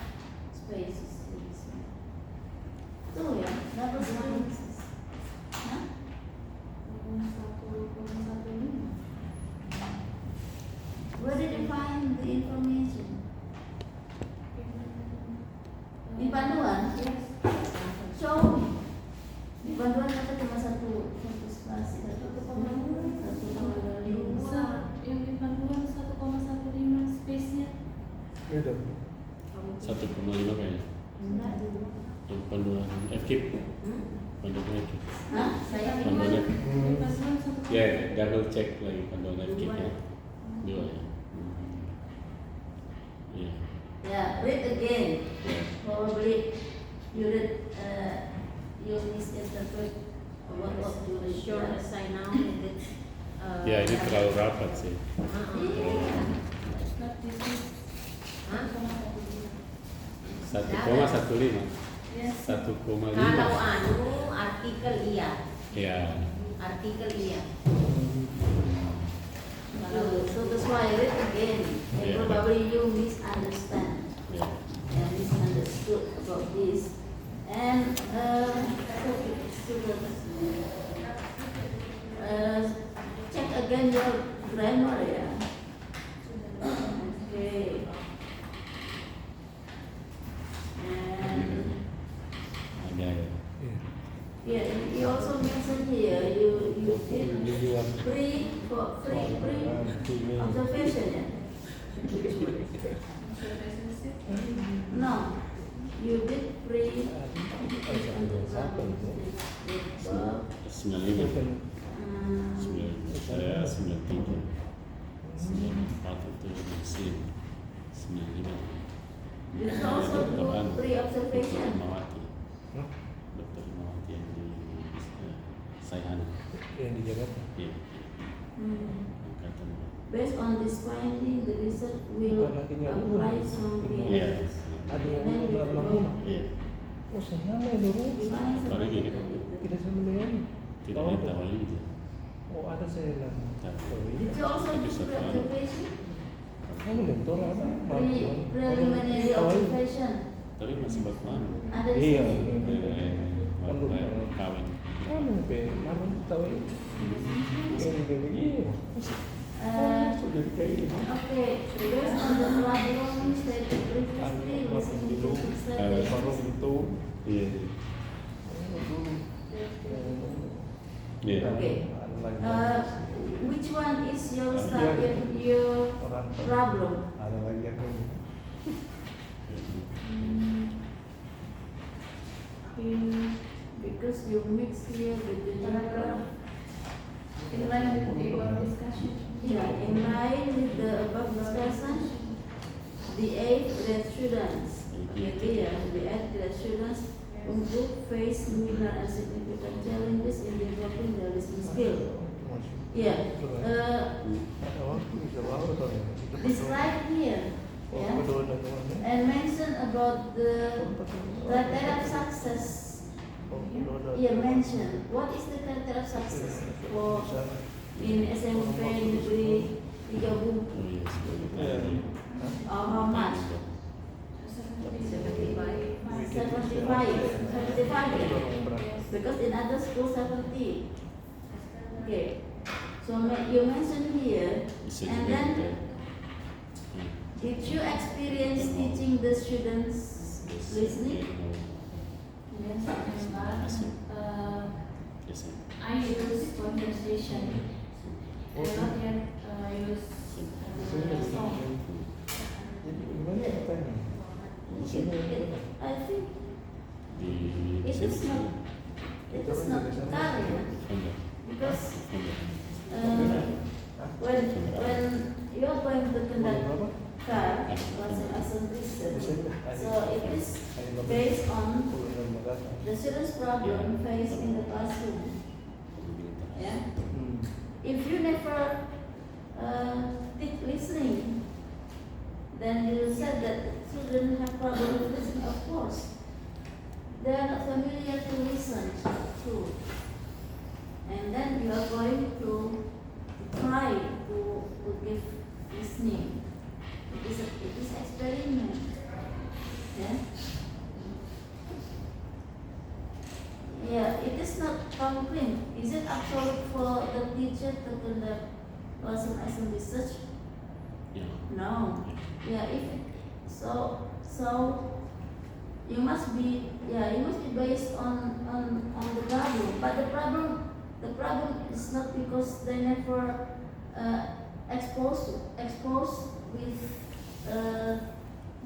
spaces. Two, yeah, double spaces. Huh? Where did you find the information? Di panduan? Show me. Di panduan kata cuma satu spasi, satu koma lima. Yang di panduan 1,15 space-nya. 1,5 kayaknya. Yang panduan FKIP. Panduan FKIP. Hah? Saya Panduan gimana? FKIP. Di panduan 1,15. Ya, double check lagi panduan FKIP ya. Dua ya. Iya. Yeah, read again. Ya. Probably you read, you misinterpret what you read. Sure as I now that Ya, ini terlalu rapat sih. Yeah. Not this is. Hah? 1,15. Yes. 1,5. Kalau artikel iya, Ya. artikel iya. So that's why I read again. And Yeah. probably you misunderstand. Ya. And misunderstood about this. And check again your grammar, yeah. Okay. And Ada ya. yeah, you also mentioned here you did free observation, yeah. No, you did free 95. 9, saya 93. 94 itu mesin. 95. You also do free observation. Dr. Mawati. Dr. Mawati yang di Sayhan. Yang di Jakarta. Iya. Angkatan. Based on this finding, the research will apply some Iya. Ada yang berapa rumah? Iya. Oh, sama ya dulu. Baru gini. Tidak sama dengan. Tidak diketahui itu. Oh, ada saya lah. Did you also do free observation? Kamu mentor apa? Preliminary observation. Tapi masih berplan. Ada di Iya. sini. Kawin. Kamu pe, mana tahu ini? Yang begini. Sudah kayak ini. Okay, based on the problem stated previously, listening to Baru statistics. itu. Iya. Iya. Okay. Which one is your problem? Ada lagi yang ini. Because you mix here with the paragraph. In line with the above discussion. Yeah, in line with the above discussion, the 8th grade students, the 8th grade students untuk face similar and significant challenges in developing their listening skill. Yeah, Ada waktu bisa bawa atau describe here, yeah, and mention about the criteria of success. Yeah, mention what is the criteria of success for in SMP Negeri 3 Bungku, Oh iya. Sebagai or how much? 75, because in other schools 70. Okay, so you mentioned here, It's a and very then good. did you experience teaching the students listening? Yes, but Yes, I use conversation. I not yet use song. I think the it is not clear because when you are going to conduct car as a research, so it is based on the student's problem faced in the classroom. Yeah. If you never teach listening, then you said that children have problem with listening. Of course, they are not familiar to listen to, and then you are going to try to give listening. It is experiment. Yeah. Yeah, it is not concrete. Is it actually for the teacher to conduct lesson as a research? Yeah. No. Yeah, if so you must be based on the problem. But the problem is not because they never exposed with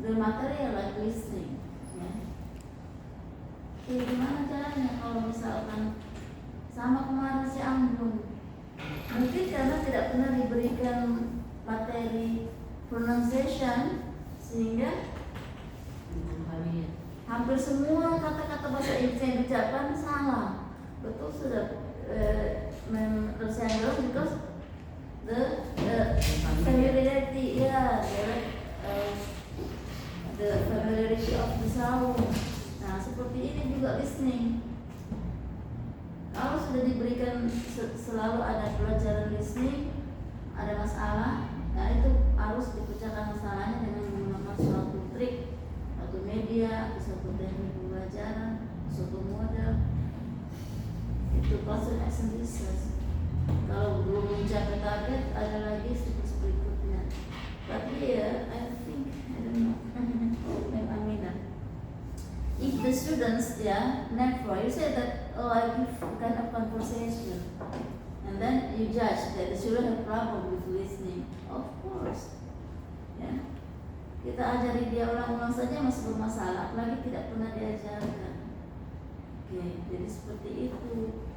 the material like listening. Yeah. Jadi gimana caranya kalau misalkan sama kemarin si Ambung, mungkin karena tidak pernah diberikan materi pronunciation sehingga hampir semua kata-kata bahasa Inggris yang diucapkan salah. Betul sudah tersiandung because the familiarity, the familiarity of the sound. Nah, seperti ini juga listening. Kalau sudah diberikan selalu ada pelajaran listening, ada masalah, nah itu harus dipecahkan masalahnya dengan menggunakan suatu trik, suatu media, suatu teknik pembelajaran, suatu model. Itu classroom action research. Kalau belum mencapai target, ada lagi seperti berikutnya. But here, I think, I don't know, Amina. If the students, never, you say that, I give kind of conversation, and then you judge that the children have problem with listening. Of course, kita ajari dia ulang-ulang saja masih bermasalah, apalagi tidak pernah diajarkan. Oke, jadi seperti itu.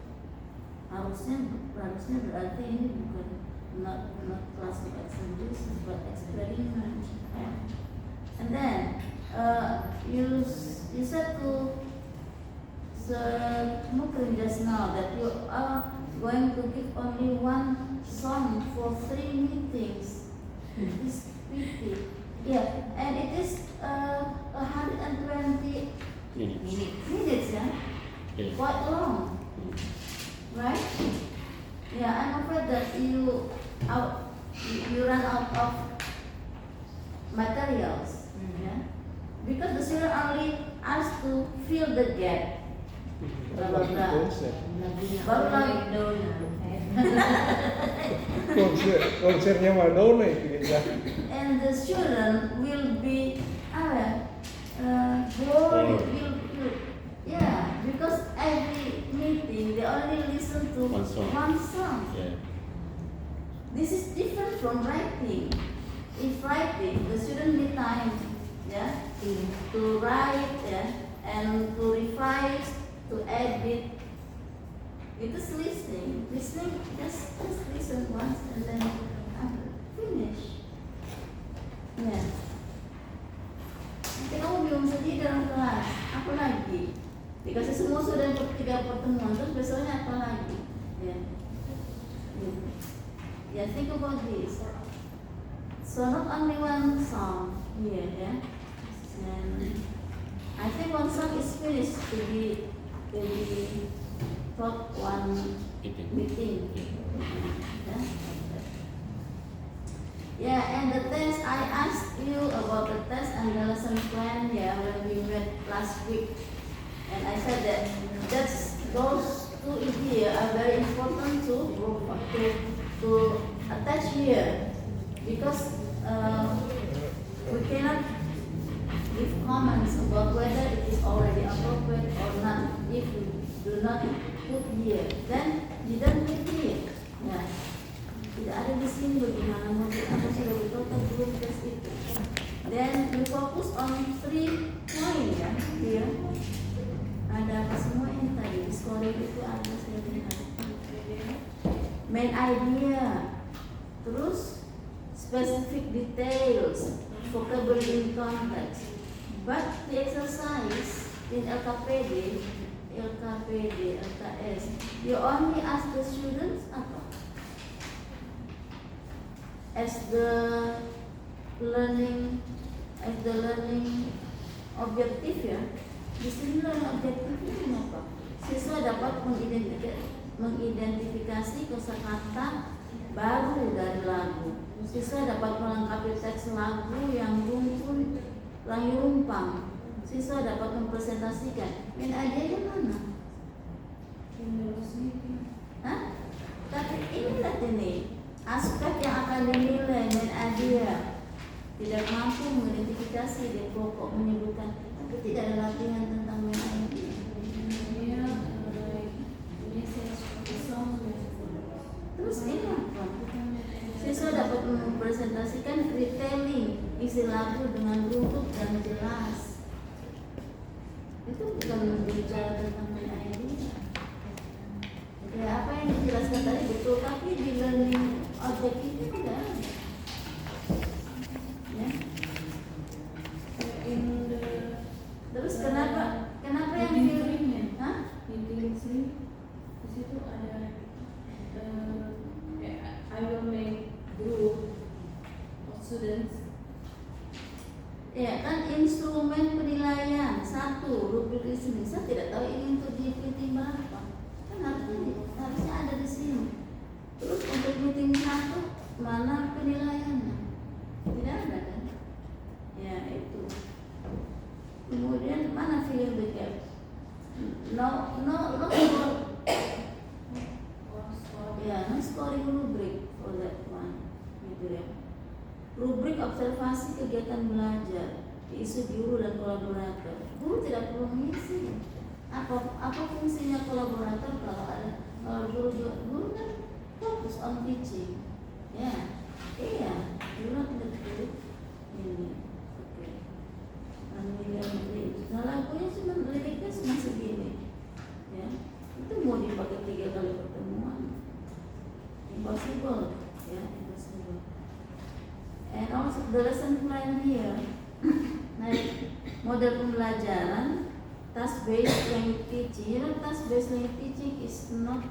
Harusnya berarti ini bukan not classic exegesis but experiment. And then you said to the Mukrim just now that you are going to give only one song for 3 meetings. This pity. Yeah, and it is 120 minutes, Yeah. quite long. Right? Yeah, I'm afraid that you run out of materials. Yeah? Because the student only asked to fill the gap. Baru Konsernya Madonna itu ya. and the student will be bored. Because every meeting they only listen to One song. Yeah. This is different from writing. If writing, the student need time, to write, and to revise, to edit. It is listening. Listening, just listen once and then finish. Yeah. Nanti kamu bingung sendiri dalam kelas. Apa lagi? Dikasih semua sudah 3 pertemuan, terus besoknya apa lagi? Think about this. So not only one song here, and I think one song is finished to be taught one meeting. And the test, I asked you about the test and the lesson plan, when we met last week. And I said that those 2 ideas are very important to to attach here because we cannot give comments about whether it is already appropriate or not if we do not put here. Then didn't put here. Ya, tidak ada di sini bagaimana mau apa sudah ditotal belum tes itu. Then we focus on 3 poin ya, here. Ada apa semua ini tadi di scoring itu ada saya lihat. Main idea, terus specific details, vocabulary in context. But the exercise in LKPD, LKS, you only ask the students apa? As the learning objective ya. Di sini learning objektifnya apa? Siswa dapat mengidentifikasi kosakata baru dari lagu. Siswa dapat melengkapi teks lagu yang rumpang. Siswa dapat mempresentasikan. Main idenya mana? Hah? Tapi ingat ini aspek yang akan dinilai main idea. Tidak mampu mengidentifikasi di pokok menyebutkan, tapi tidak ada latihan tentang main idea. Terus ini apa? Siswa dapat mempresentasikan retelling isi lagu dengan runtut dan jelas. Itu bukan berbicara tentang main idea. Ya, apa yang dijelaskan tadi betul, tapi di learning objective itu tidak ada. Ya. Terus kenapa yang feelingnya? Hah? Di situ ada I will make group of students. Ya kan instrumen penilaian 1 rubrik listening. Saya tidak tahu ini untuk di meeting berapa. Kan harusnya ada di sini. Terus untuk meeting 1 mana penilaiannya? Tidak ada kan? Ya itu. Kemudian mana feeling the gap? No scoring rubric for that one, gitu ya. Rubrik observasi kegiatan belajar, diisi guru dan kolaborator. Guru tidak perlu mengisi. Apa fungsinya kolaborator kalau guru kan fokus on teaching, ya. Iya, guru tidak perlu ini. Oke. Nah lagunya cuma liriknya cuma segini, ya. Itu mau dipakai 3 kali pertemuan. Impossible, ya, impossible. And also the lesson plan here, nah, model pembelajaran task based language teaching. You know, task based language teaching is not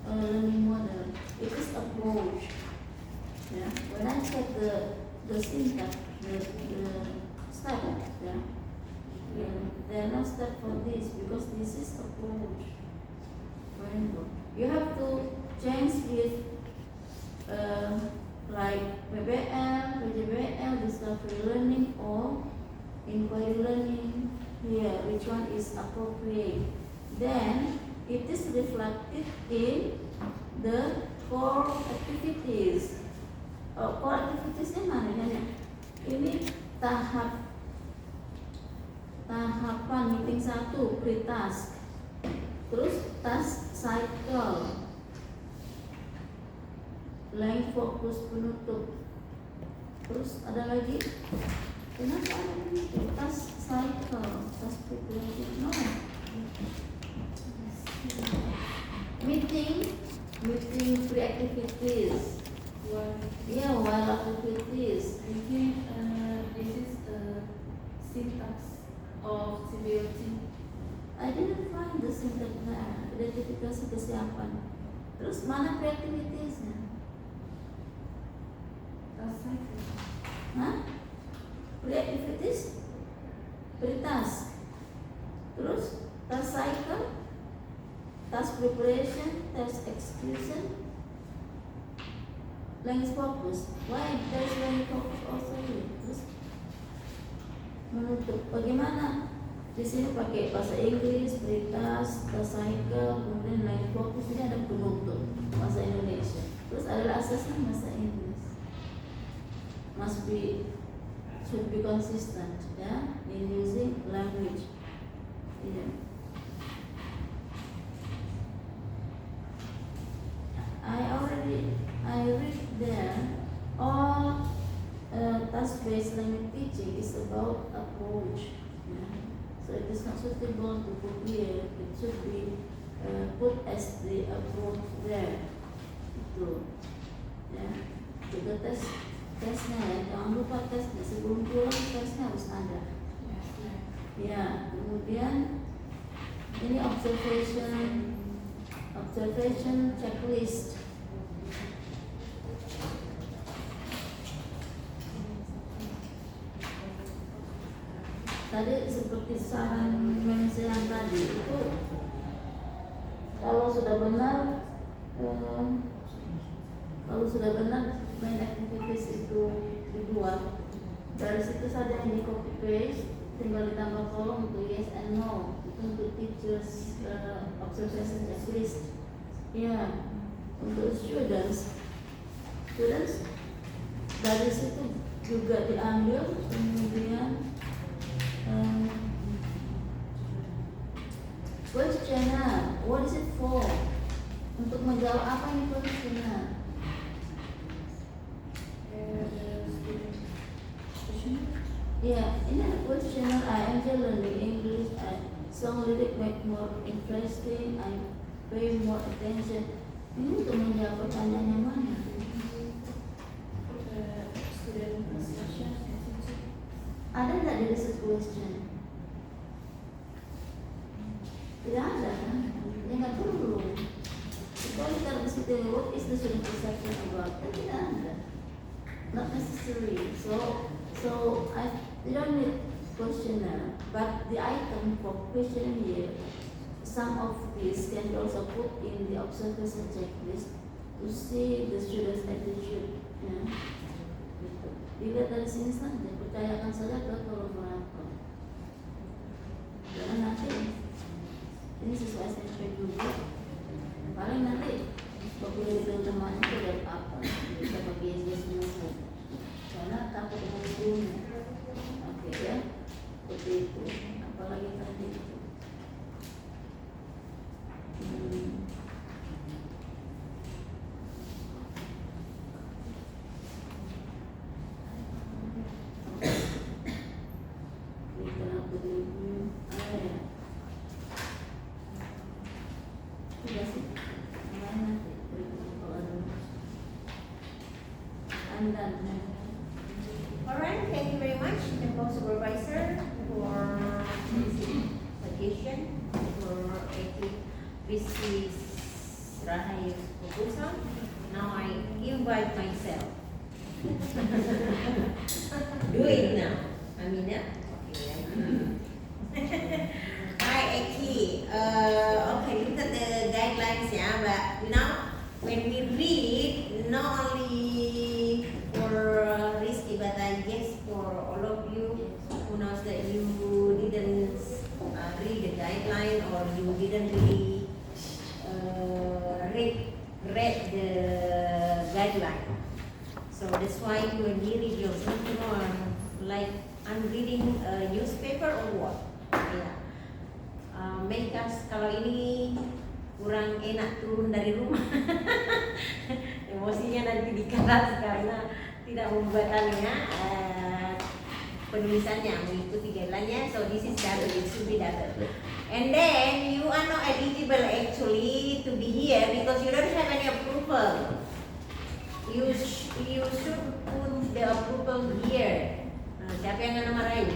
a learning model; it is approach. Yeah. When I check the syntax, the step, yeah, there are no step for this because this is approach. You have to change with like PBL, PJBL, discovery learning or inquiry learning. Here, which one is appropriate? Then it is reflected in the core activities. Core activities-nya mana ya? Ini tahapan meeting 1 pre-task. Terus task cycle. Lain fokus penutup. Terus ada lagi. Kenapa ada ini? Task cycle, task preparation. No. Meeting pre-activities. Yeah, while activities. I think this is the syntax of CBOT. I didn't find the syntax there. Identifikasi kesiapan. Terus mana pre-activities-nya? Task cycle. Hah? Pre-activities? Pre-task. Terus task cycle, task preparation, task execution, language focus. Why there's language focus also here? Terus menutup. Bagaimana? Di sini pakai bahasa Inggris, pre-task, task cycle, kemudian language focus. Ini ada penutup bahasa Indonesia. Terus adalah assessment bahasa Inggris. Should be consistent, ya, in using language. Yeah. I read there all task-based language teaching is about approach. Yeah. So it is not suitable to put here. It should be put as the approach there. Itu, ya. Juga tesnya ya, jangan lupa tesnya sebelum pulang tesnya harus ada. Ya, kemudian ini observation checklist. Tadi seperti saran yang tadi itu, kalau sudah benar main activities itu dibuat, dari situ saja yang di copy paste, tinggal ditambah kolom untuk yes and no, itu untuk teachers observation checklist. Ya, untuk students dari situ juga diambil. Kemudian questionnaire, what is it for? Untuk menjawab apa ini questionnaire? Yeah, in a questionnaire I enjoy learning English. Song lyric make more interesting. I pay more attention. Ini untuk menjawab pertanyaan yang mana? Ada nggak di research question? Tidak ada kan? Ya nggak perlu. Kalau kita mesti what is the student perception about? Tidak ada. Not necessary. So you don't need questionnaire, but the item for questionnaire, some of these can be also put in the observation checklist to see the student's attitude. Ya. Gitu. Dilihat dari sini saja, percayakan saja ke kolaborator. Jangan nanti ini sesuai SMP juga. Paling nanti bagi teman-teman itu dari apa? Bisa bagi semua saja. Karena takut dengan gurunya. Oke ya, seperti itu. Apalagi tadi itu. Alright, thank you very much, the co-supervisor, for this suggestion for Rizky Rahayu's proposal. Now I invite myself. Do it now. Amina? Okay. Hi, Eki. Okay, look at the guidelines, yeah, but now when we read, not only for Rizky, but I guess for all of you who knows that you didn't read the guideline or you didn't really read the guideline. So that's why when you read your something like I'm reading a newspaper or what? Yeah. Make us, kalau ini kurang enak turun dari rumah. Emosinya nanti di kelas karena tidak membuatannya penulisannya mengikuti guideline-nya. So this is better, it should be better. And then you are not eligible actually to be here because you don't have any approval. You should put the approval here. Siapa yang akan marahin?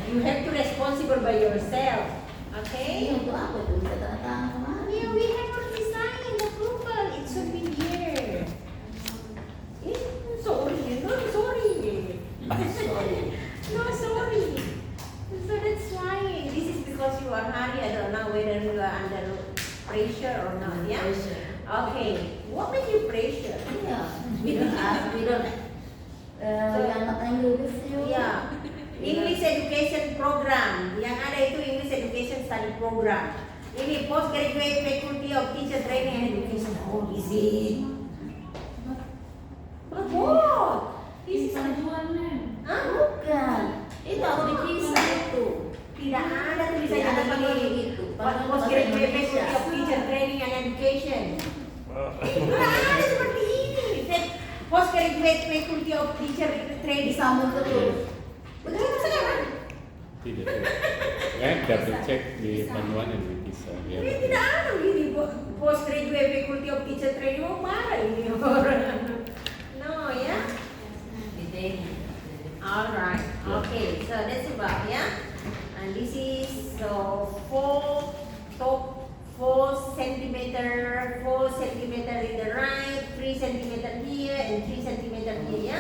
You have to responsible by yourself. Okay? Ini untuk apa tuh? Bisa tanda tangan kemana? Yeah, we have already signed approval. It should be here. Sorry. No, sorry. So that's why. This is because you are hurry. I don't know whether you are under pressure or not. Yeah. Okay. What makes you pressure? Yeah. We are not angry with you. Yeah. English education program. Yang ada itu English education study program. Ini postgraduate faculty of teacher training and education. Oh, is it? What? Ini panjuan men. Hah? Bukan. Itu harus dipisah itu. Tidak ada tulisannya Tidak ada begini. pakai begitu. Pakai Postgraduate bahasa faculty Indonesia. of teacher training and education. Tidak ada seperti ini. Postgraduate faculty of teacher training. Disambung terus. Begitu sekarang. Tidak. Double check di panduan yang bisa. Ya. Ini tidak ada begini. Postgraduate faculty of teacher training. Mau marah ini orang. No, ya. Alright. Okay. So that's about, yeah. And this is so 4 centimeter in the right, 3 centimeter here, and 3 centimeter here, ya.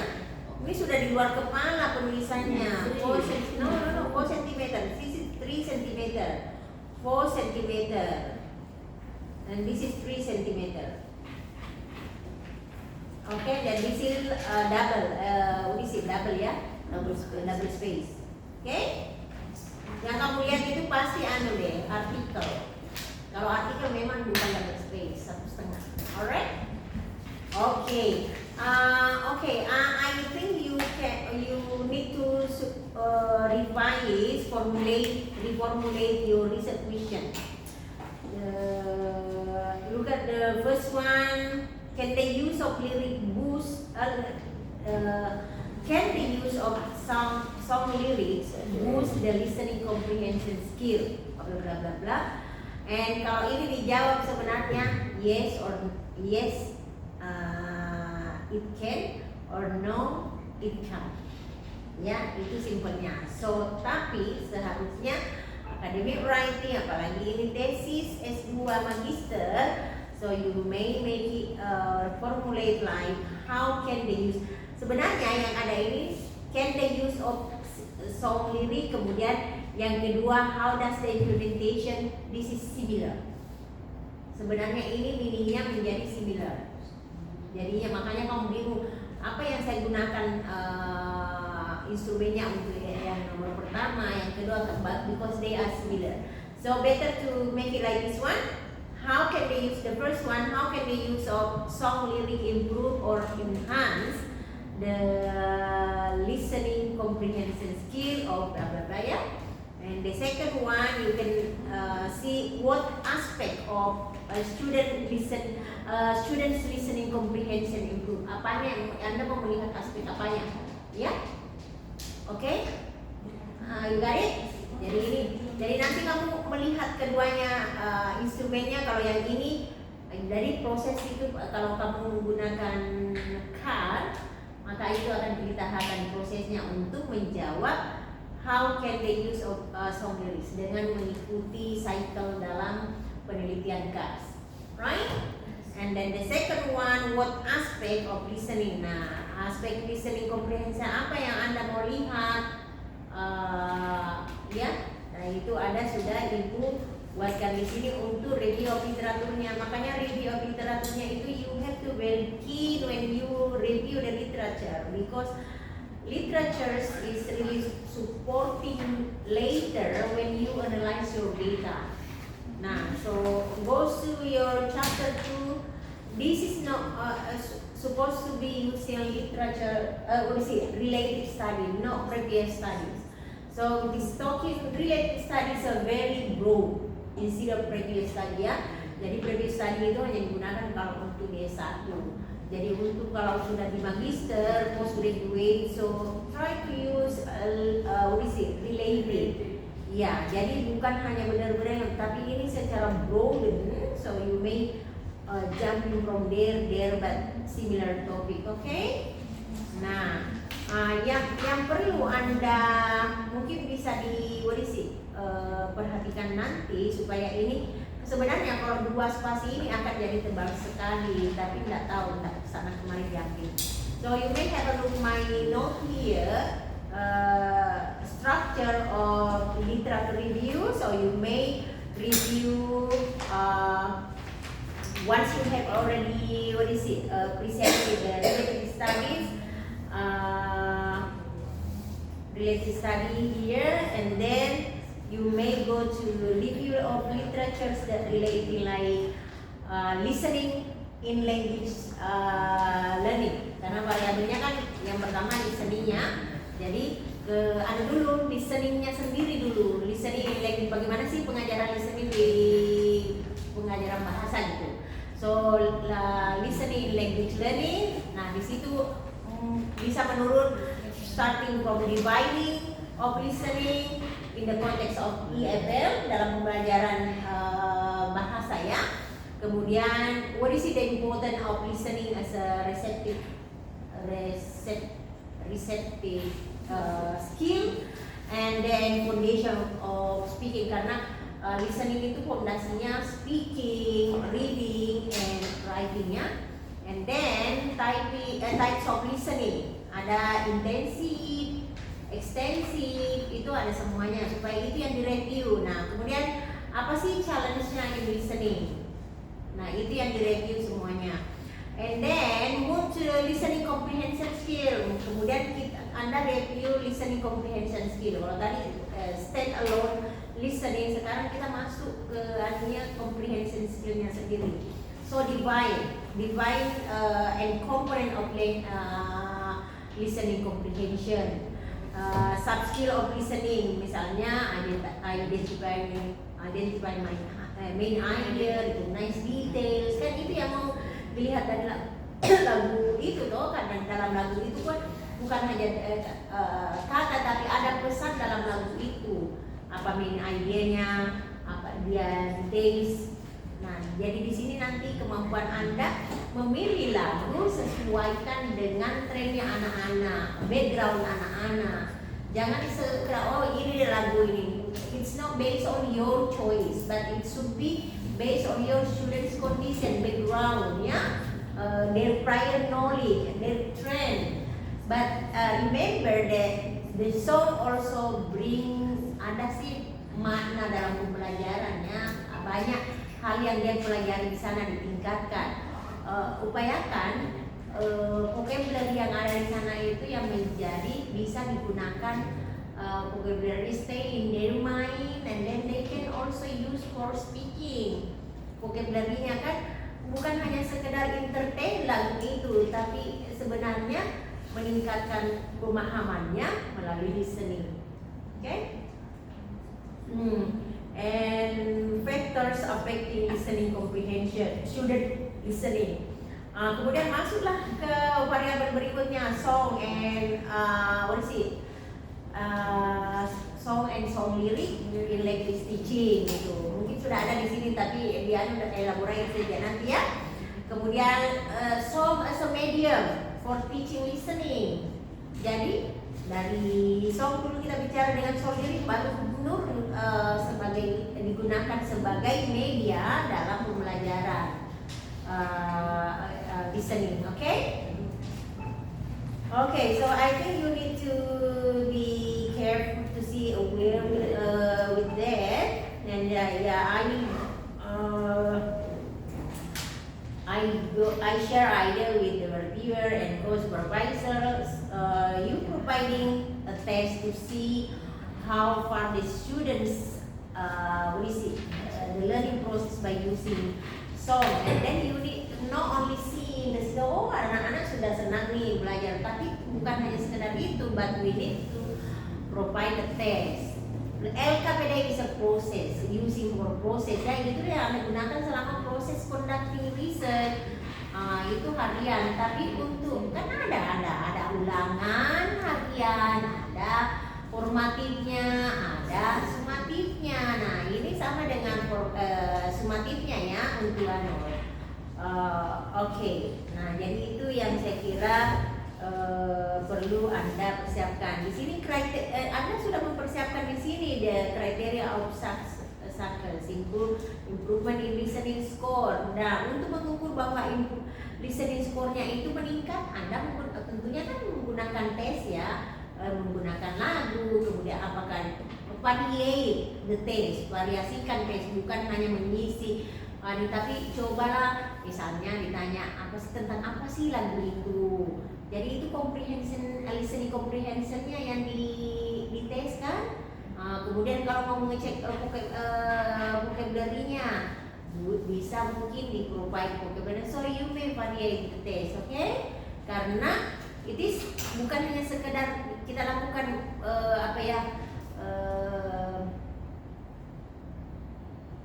Ini sudah di luar kepala penulisannya. 4 centimeter. This is 3 centimeter, 4 centimeter, and this is 3 centimeter. Okay, dan this is double. What is it? Double, ya? Double space. Okay? Yang kamu lihat itu pasti deh, artikel. Kalau artikel memang bukan double space, 1,5. Alright? Okay. I think you need to revise, reformulate your research question. Look at the first one. Can the use of lyric boost? Can the use of song lyrics boost the listening comprehension skill? Bla bla bla bla. And kalau ini dijawab sebenarnya yes, it can, or no, it can't. Ya, itu simpelnya. So, tapi seharusnya academic writing, apalagi ini tesis S2 magister, so you may make it formulate like how can they use. Sebenarnya yang ada ini can they use of song lyric, kemudian yang kedua how does the implementation, this is similar. Sebenarnya ini meaningnya menjadi similar. Jadinya makanya kamu bingung apa yang saya gunakan instrumennya untuk yang nomor pertama, yang kedua, keempat, because they are similar. So better to make it like this one. How can they use the first one? How can they use of song lyric improve or enhance the listening comprehension skill of blah blah blah, ya? And the second one, you can see what aspect of students listening comprehension improve. Apanya yang Anda mau melihat aspek apanya, ya? Oke? You got it? Jadi nanti kamu melihat keduanya instrumennya. Kalau yang ini dari proses itu, kalau kamu menggunakan card, maka itu akan ditahakan prosesnya untuk menjawab how can they use of song lyrics dengan mengikuti cycle dalam penelitian CAS, right? And then the second one, what aspect of listening? Nah, aspek listening comprehension apa yang Anda mau lihat? Ya, nah itu ada sudah Ibu buatkan di sini untuk review of literaturnya. Makanya review of literaturnya itu you have to very keen when you review the literature, because literature is really supporting later when you analyze your data. Nah, so goes to your chapter 2. This is not supposed to be using literature, related study, not previous studies. So this talking related studies are very broad instead of previous study, ya. Jadi previous study itu hanya digunakan kalau untuk D1. Jadi untuk kalau sudah di magister, postgraduate, so try to use related. Ya, jadi bukan hanya benar-benar, tapi ini secara broad, so you may jumping from there, but similar topic, okay? Nah, yang perlu Anda mungkin bisa perhatikan nanti supaya ini sebenarnya kalau dua spasi ini akan jadi tebal sekali, tapi nggak tahu, nggak sana kemari yakin. So you may have a look my note here, structure of literature review. So you may review once you have already presented the related study here, and then you may go to review of literatures that relating like listening in language learning. Karena variabelnya kan yang pertama listeningnya, jadi ada dulu listeningnya sendiri dulu. Listening in language, bagaimana sih pengajaran listening di pengajaran bahasa gitu. So listening in language learning, nah di situ bisa menurun starting from dividing of listening in the context of EFL dalam pembelajaran bahasa ya. Kemudian what is the importance of listening as a receptive skill, and then foundation of speaking, karena listening itu fondasinya speaking, reading, and writing-nya. And then types of listening, ada intensif, ekstensif, itu ada semuanya supaya itu yang direview. Nah kemudian apa sih challenge-nya in listening? Nah itu yang direview semuanya. And then move to listening comprehension skill. Kemudian Anda review listening comprehension skill. Kalau tadi stand alone listening, sekarang kita masuk ke comprehension skillnya sendiri. So divine and component of listening comprehension. Sub skill of listening, misalnya identify main idea, recognize details, kan itu yang mau dilihat dari lagu itu toh, kan dalam lagu itu kan bukan hanya kata tapi ada pesan dalam lagu itu, apa main idenya, apa dia details. Nah jadi di sini nanti kemampuan Anda memilih lagu sesuaikan dengan trennya anak-anak, background anak-anak. Jangan sekira oh ini lagu ini. It's not based on your choice, but it should be based on your student's condition, background, ya, their prior knowledge, their trend. But remember that the song also brings, ada sih makna dalam pembelajarannya, banyak hal yang dia pelajari di sana ditingkatkan. Upayakan vocabulary yang ada di sana itu yang menjadi bisa digunakan. Vocabulary stay in their mind, and then they can also use for speaking. Vocabulary-nya kan bukan hanya sekedar entertain lagu itu, tapi sebenarnya meningkatkan pemahamannya melalui listening. Okay? And factors affecting listening comprehension, student listening. Kemudian masuklah ke variabel berikutnya, song and what is it? Song and song lyric in language teaching gitu. Mungkin sudah ada di sini tapi dia udah elaborate saja nanti ya. Kemudian song as a medium for teaching listening. Jadi dari song dulu kita bicara dengan song lyric, baru Nur sebagai digunakan sebagai media dalam pembelajaran listening. Okay, so I think you need to be careful to see aware with that, and I share idea with the reviewer and co-supervisors. You providing a test to see how far the students the learning process by using song, and then you need to not only see oh anak-anak sudah senang nih belajar, tapi bukan hanya sekedar itu, but we need to provide a test. LKPD is a process, using for process, ya itu yang Anda gunakan selama proses conducting research. Itu harian, tapi untuk kan ada ulangan harian, ada formatifnya, ada sumatifnya. Nah ini sama dengan sumatifnya ya untuk nah jadi itu yang saya kira perlu Anda persiapkan. Di sini Anda sudah mempersiapkan di sini the criteria of success, improvement in listening score. Nah untuk mengukur bahwa listening score-nya itu meningkat, Anda tentunya kan menggunakan tes ya, menggunakan lagu, kemudian apakah variate the taste, variasikan taste, bukan hanya mengisi. Tapi cobalah misalnya ditanya tentang apa sih lagu itu. Jadi itu listening comprehensionnya yang dites kan. Kemudian kalau mau mengecek vocabulary-nya, bisa mungkin di provide vocabulary. So you may vary the test, okay? Karena it is bukan hanya sekedar kita lakukan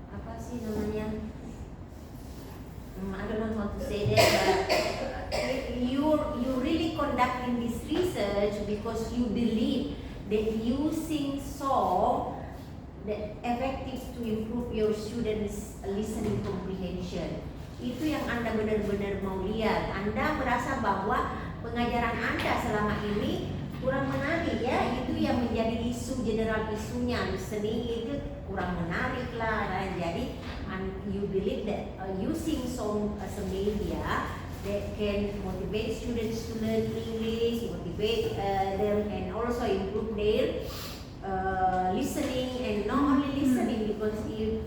apa sih namanya? I don't know how to say that. But you really conducting this research because you believe that using song that effective to improve your students' listening comprehension. Itu yang Anda benar-benar mau lihat. Anda merasa bahwa pengajaran Anda selama ini kurang menarik ya, itu yang menjadi isu general isunya, listening itu kurang menarik lah. Nah, jadi you believe that using song as a media that can motivate students to learn English, motivate them and also improve their listening, and not only listening because it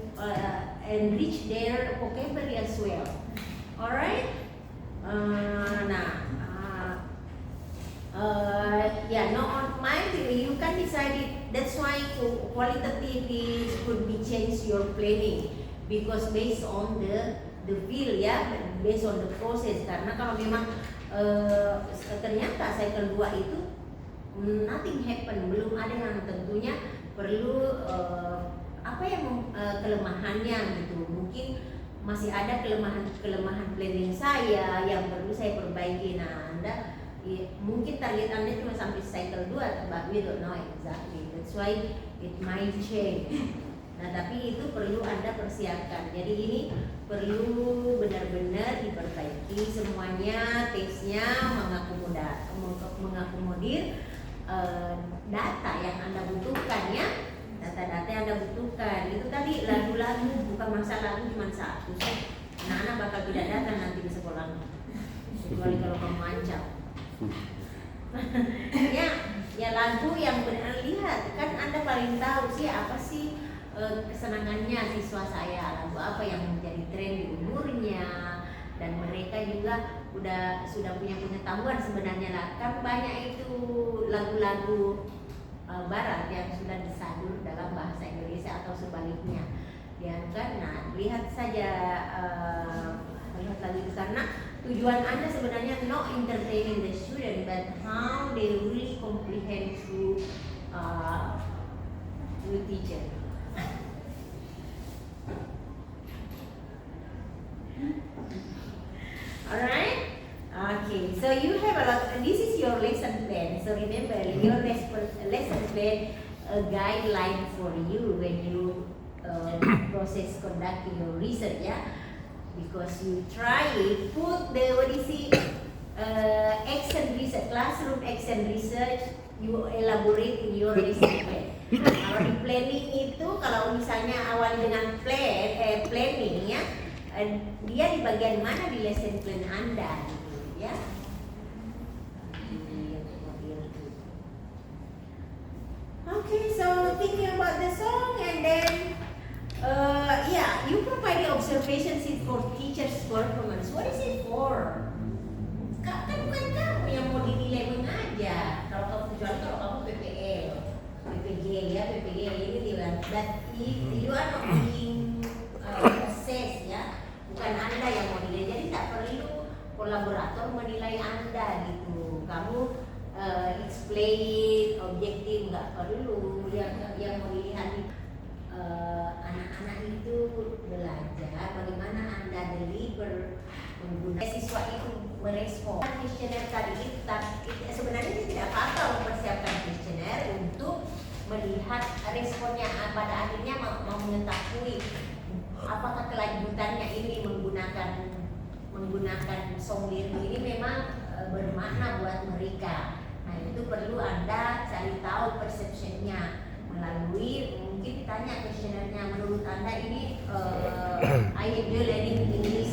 enrich their vocabulary as well. Alright? No on mind you can decide it. That's why qualitative is could be changed your planning because based on the feel ya, based on the process. Karena kalau memang ternyata cycle 2 itu nothing happen, belum ada yang tentunya perlu kelemahannya gitu. Mungkin masih ada kelemahan planning saya yang perlu saya perbaiki. Nah, Anda mungkin target Anda cuma sampai cycle 2, but we don't know exactly. That's why it might change. Nah, tapi itu perlu Anda persiapkan. Jadi ini perlu benar-benar diperbaiki semuanya, tesnya mengakomodir data yang Anda butuhkan ya. Data-data yang Anda butuhkan. Itu tadi lagu-lagu, bukan masalah lagu cuma satu. Anak-anak bakal tidak datang nanti di sekolah. Kecuali kalau kamu ancam. ya lagu yang benar, lihat kan Anda paling tahu sih apa sih kesenangannya siswa saya, lagu apa yang menjadi tren di umurnya, dan mereka juga sudah punya pengetahuan sebenarnya lah. Kan banyak itu lagu-lagu barat yang sudah disadur dalam bahasa Indonesia atau sebaliknya. Diangkat, nah lihat saja lihat lagi itu, karena tujuan Anda sebenarnya not entertaining the student, but how they really comprehend through teacher. Alright? Okay, so you have a lot, this is your lesson plan. So remember, your lesson plan guideline for you when you process conducting your research, yeah? Because you try it, put the action research, classroom action research, you elaborate in your lesson plan. Kalau di planning itu, kalau misalnya awal dengan planning ya, dia di bagian mana di lesson plan Anda, gitu, ya? Okay, so thinking about the song and then you provide the observation sheet for teachers' performance. What is it for? Kan bukan kamu yang mau dinilai mengajar. Kalau kamu PPL, PPG ya, PPG ini tidak. But if you are not being assessed ya, bukan Anda yang mau dinilai. Jadi tak perlu kolaborator menilai Anda gitu. Kamu explain objektif, nggak perlu. Yang mau dilihat anak-anak itu belajar bagaimana Anda deliver menggunakan siswa itu merespon. Kuesioner tadi itu sebenarnya tidak apa-apa mempersiapkan kuesioner untuk melihat responnya. Pada akhirnya mau mengetahui apakah kelanjutannya ini menggunakan song lirik ini memang bermakna buat mereka. Nah, itu perlu Anda cari tahu persepsinya melalui mungkin ditanya kuesionernya, menurut Anda ini I have learning English